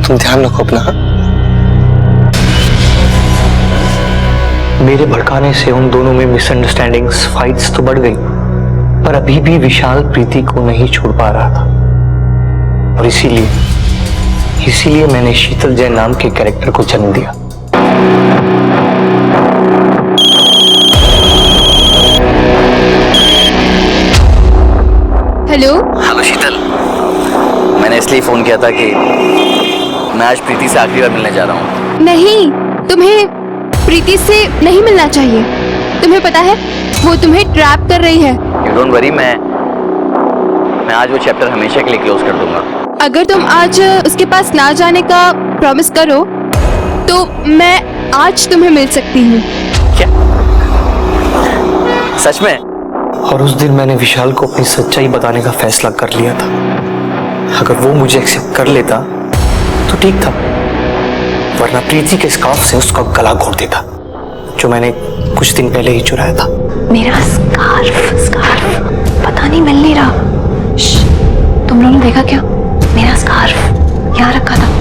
तुम ध्यान रखो अपना। मेरे भड़काने से उन दोनों में मिसअंडरस्टैंडिंग्स, फाइट्स तो बढ़ गई, पर अभी भी विशाल प्रीति को नहीं छोड़ पा रहा था, और इसीलिए मैंने शीतल जैन नाम के कैरेक्टर को जन्म दिया। हेलो हेलो शीतल, मैंने इसलिए फोन किया था कि मैं आज प्रीति से आखिरी बार मिलने जा रहा हूँ। नहीं, तुम्हें प्रीति से नहीं मिलना चाहिए। तुम्हें पता है वो तुम्हें ट्रैप कर रही है। यू डोंट वरी, मैं आज वो चैप्टर हमेशा के लिए क्लोज कर दूंगा। अगर तुम आज उसके पास ना जाने का प्रॉमिस करो तो मैं आज तुम्हें मिल सकती हूँ। क्या? सच में? और उस दिन मैंने विशाल को अपनी सच्चाई बताने का फैसला कर लिया था। अगर वो मुझे एक्सेप्ट कर लेता तो ठीक था, वरना प्रीति के स्कार्फ से उसका गला घोट देता, जो मैंने कुछ दिन पहले ही चुराया था। मेरा स्कार्फ पता नहीं मिल नहीं रहा। तुम लोगों ने देखा क्या? मेरा स्कार्फ यहाँ रखा था।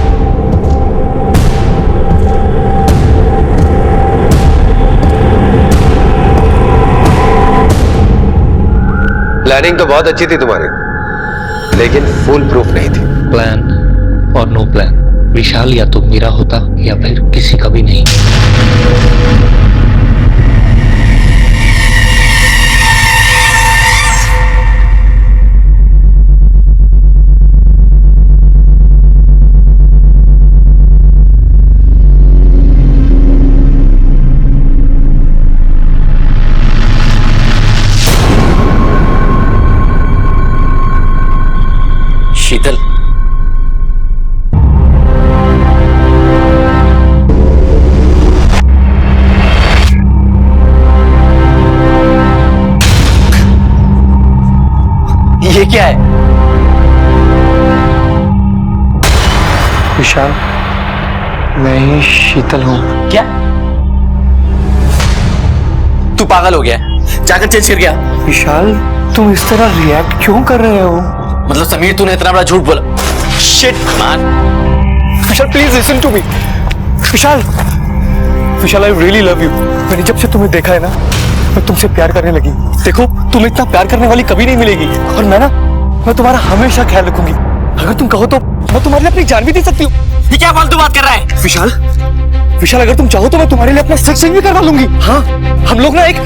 प्लानिंग तो बहुत अच्छी थी तुम्हारी, लेकिन फुल प्रूफ नहीं थी। प्लान और नो प्लान, विशाल या तो मेरा होता या फिर किसी का भी नहीं। शीतल, ये क्या है? विशाल, मैं ही शीतल हूँ। क्या? तू पागल हो गया? जाकर चेंज कर गया? विशाल, तुम इस तरह रिएक्ट क्यों कर रहे हो? मतलब समीर, तूने इतना बड़ा झूठ बोला? Shit man. Vishal please listen to me. Vishal, Vishal I really love you. मैंने जब से तुम्हें देखा है ना, मैं तुमसे प्यार करने लगी। देखो, तुम इतना प्यार करने वाली कभी नहीं मिलेगी, और मैं तुम्हारा हमेशा ख्याल रखूंगी। अगर तुम कहो तो मैं तुम्हारे लिए अपनी जान भी दे सकती हूँ। ये क्या फालतू बात कर रहा है? विशाल, विशाल अगर तुम चाहो तो मैं तुम्हारे लिए अपना सेक्स भी करवा लूंगी। हाँ, हम लोग ना एक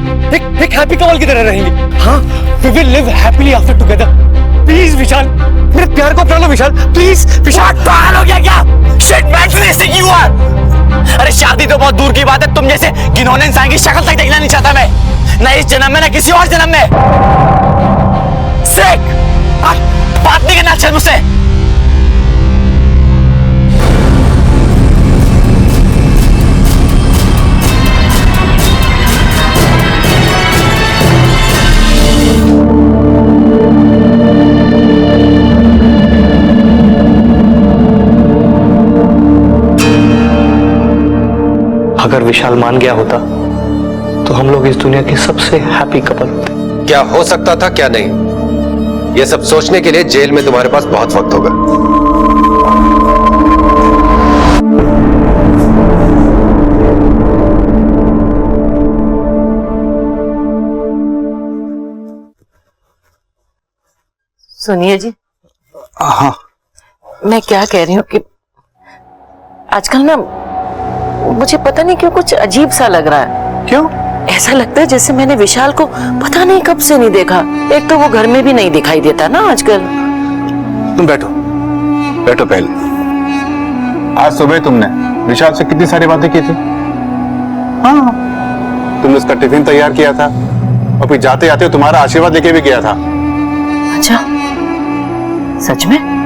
हैप्पी कपल की तरह रहेंगे। हाँ, we will live happily after together. Please Vishal, मेरे प्यार को अपना लो विशाल, प्लीज। विशाल पागल हो गया क्या? Shit man, finishing you are. अरे शादी तो बहुत दूर की बात है, तुम जैसे घिनौने इंसान की शक्ल तक देखना नहीं चाहता मैं, ना इस जन्म में ना किसी और जन्म में। सिक, बात नहीं करना अच्छा मुझसे। अगर विशाल मान गया होता तो हम लोग इस दुनिया के सबसे हैप्पी कपल होते। क्या हो सकता था क्या नहीं, यह सब सोचने के लिए जेल में तुम्हारे पास बहुत वक्त होगा। सुनिए जी। हाँ, मैं क्या कह रही हूँ कि आजकल ना मुझे पता नहीं क्यों कुछ अजीब सा लग रहा है। क्यों? ऐसा लगता है जैसे मैंने विशाल को पता नहीं कब से नहीं देखा। एक तो वो घर में भी नहीं दिखाई देता ना आजकल। तुम बैठो बैठो। पहले आज सुबह तुमने विशाल से कितनी सारी बातें की थी। हाँ, तुमने उसका टिफिन तैयार किया था और फिर जाते जाते तुम्हारा आशीर्वाद लेके भी गया था। अच्छा, सच में?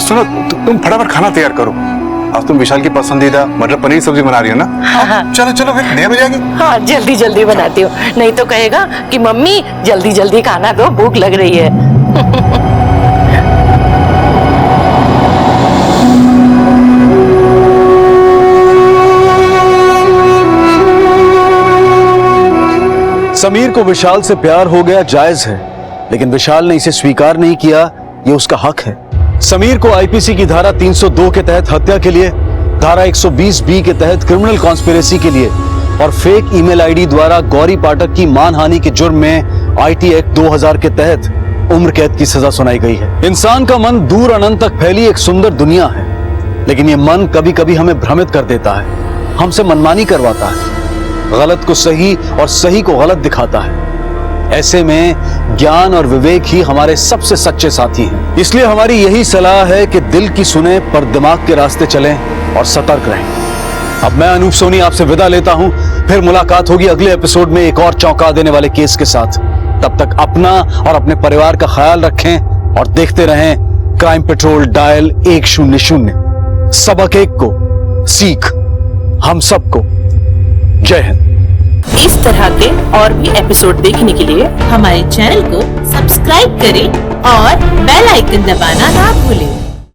सुनो, तुम फटाफट खाना तैयार करो। आज तुम विशाल की पसंदीदा मटर पनीर सब्जी बना रही हो ना? हाँ। चलो चलो, फिर देर हो जाएगी। हाँ, जल्दी जल्दी बनाती हूँ, नहीं तो कहेगा कि मम्मी जल्दी जल्दी खाना दो, भूख लग रही है। समीर को विशाल से प्यार हो गया जायज है, लेकिन विशाल ने इसे स्वीकार नहीं किया, ये उसका हक है। समीर को आईपीसी की धारा 302 के तहत हत्या के लिए, धारा 120 बी के तहत क्रिमिनल कॉन्स्पिरेसी के लिए और फेक ईमेल आईडी द्वारा गौरी पाठक की मानहानि के जुर्म में आईटी एक्ट 2000 के तहत उम्र कैद की सजा सुनाई गई है। इंसान का मन दूर अनंत तक फैली एक सुंदर दुनिया है, लेकिन ये मन कभी कभी हमें भ्रमित कर देता है, हमसे मनमानी करवाता है। गलत को सही और सही को गलत दिखाता है। ऐसे में ज्ञान और विवेक ही हमारे सबसे सच्चे साथी हैं। इसलिए हमारी यही सलाह है कि दिल की सुने पर दिमाग के रास्ते चलें और सतर्क रहें। अब मैं अनूप सोनी आपसे विदा लेता हूं, फिर मुलाकात होगी अगले एपिसोड में एक और चौंका देने वाले केस के साथ। तब तक अपना और अपने परिवार का ख्याल रखें और देखते रहें क्राइम पेट्रोल डायल 100। सबक एक को सीख हम सबको। जय हिंद। इस तरह के और भी एपिसोड देखने के लिए हमारे चैनल को सब्सक्राइब करें और बेल आइकन दबाना ना भूलें।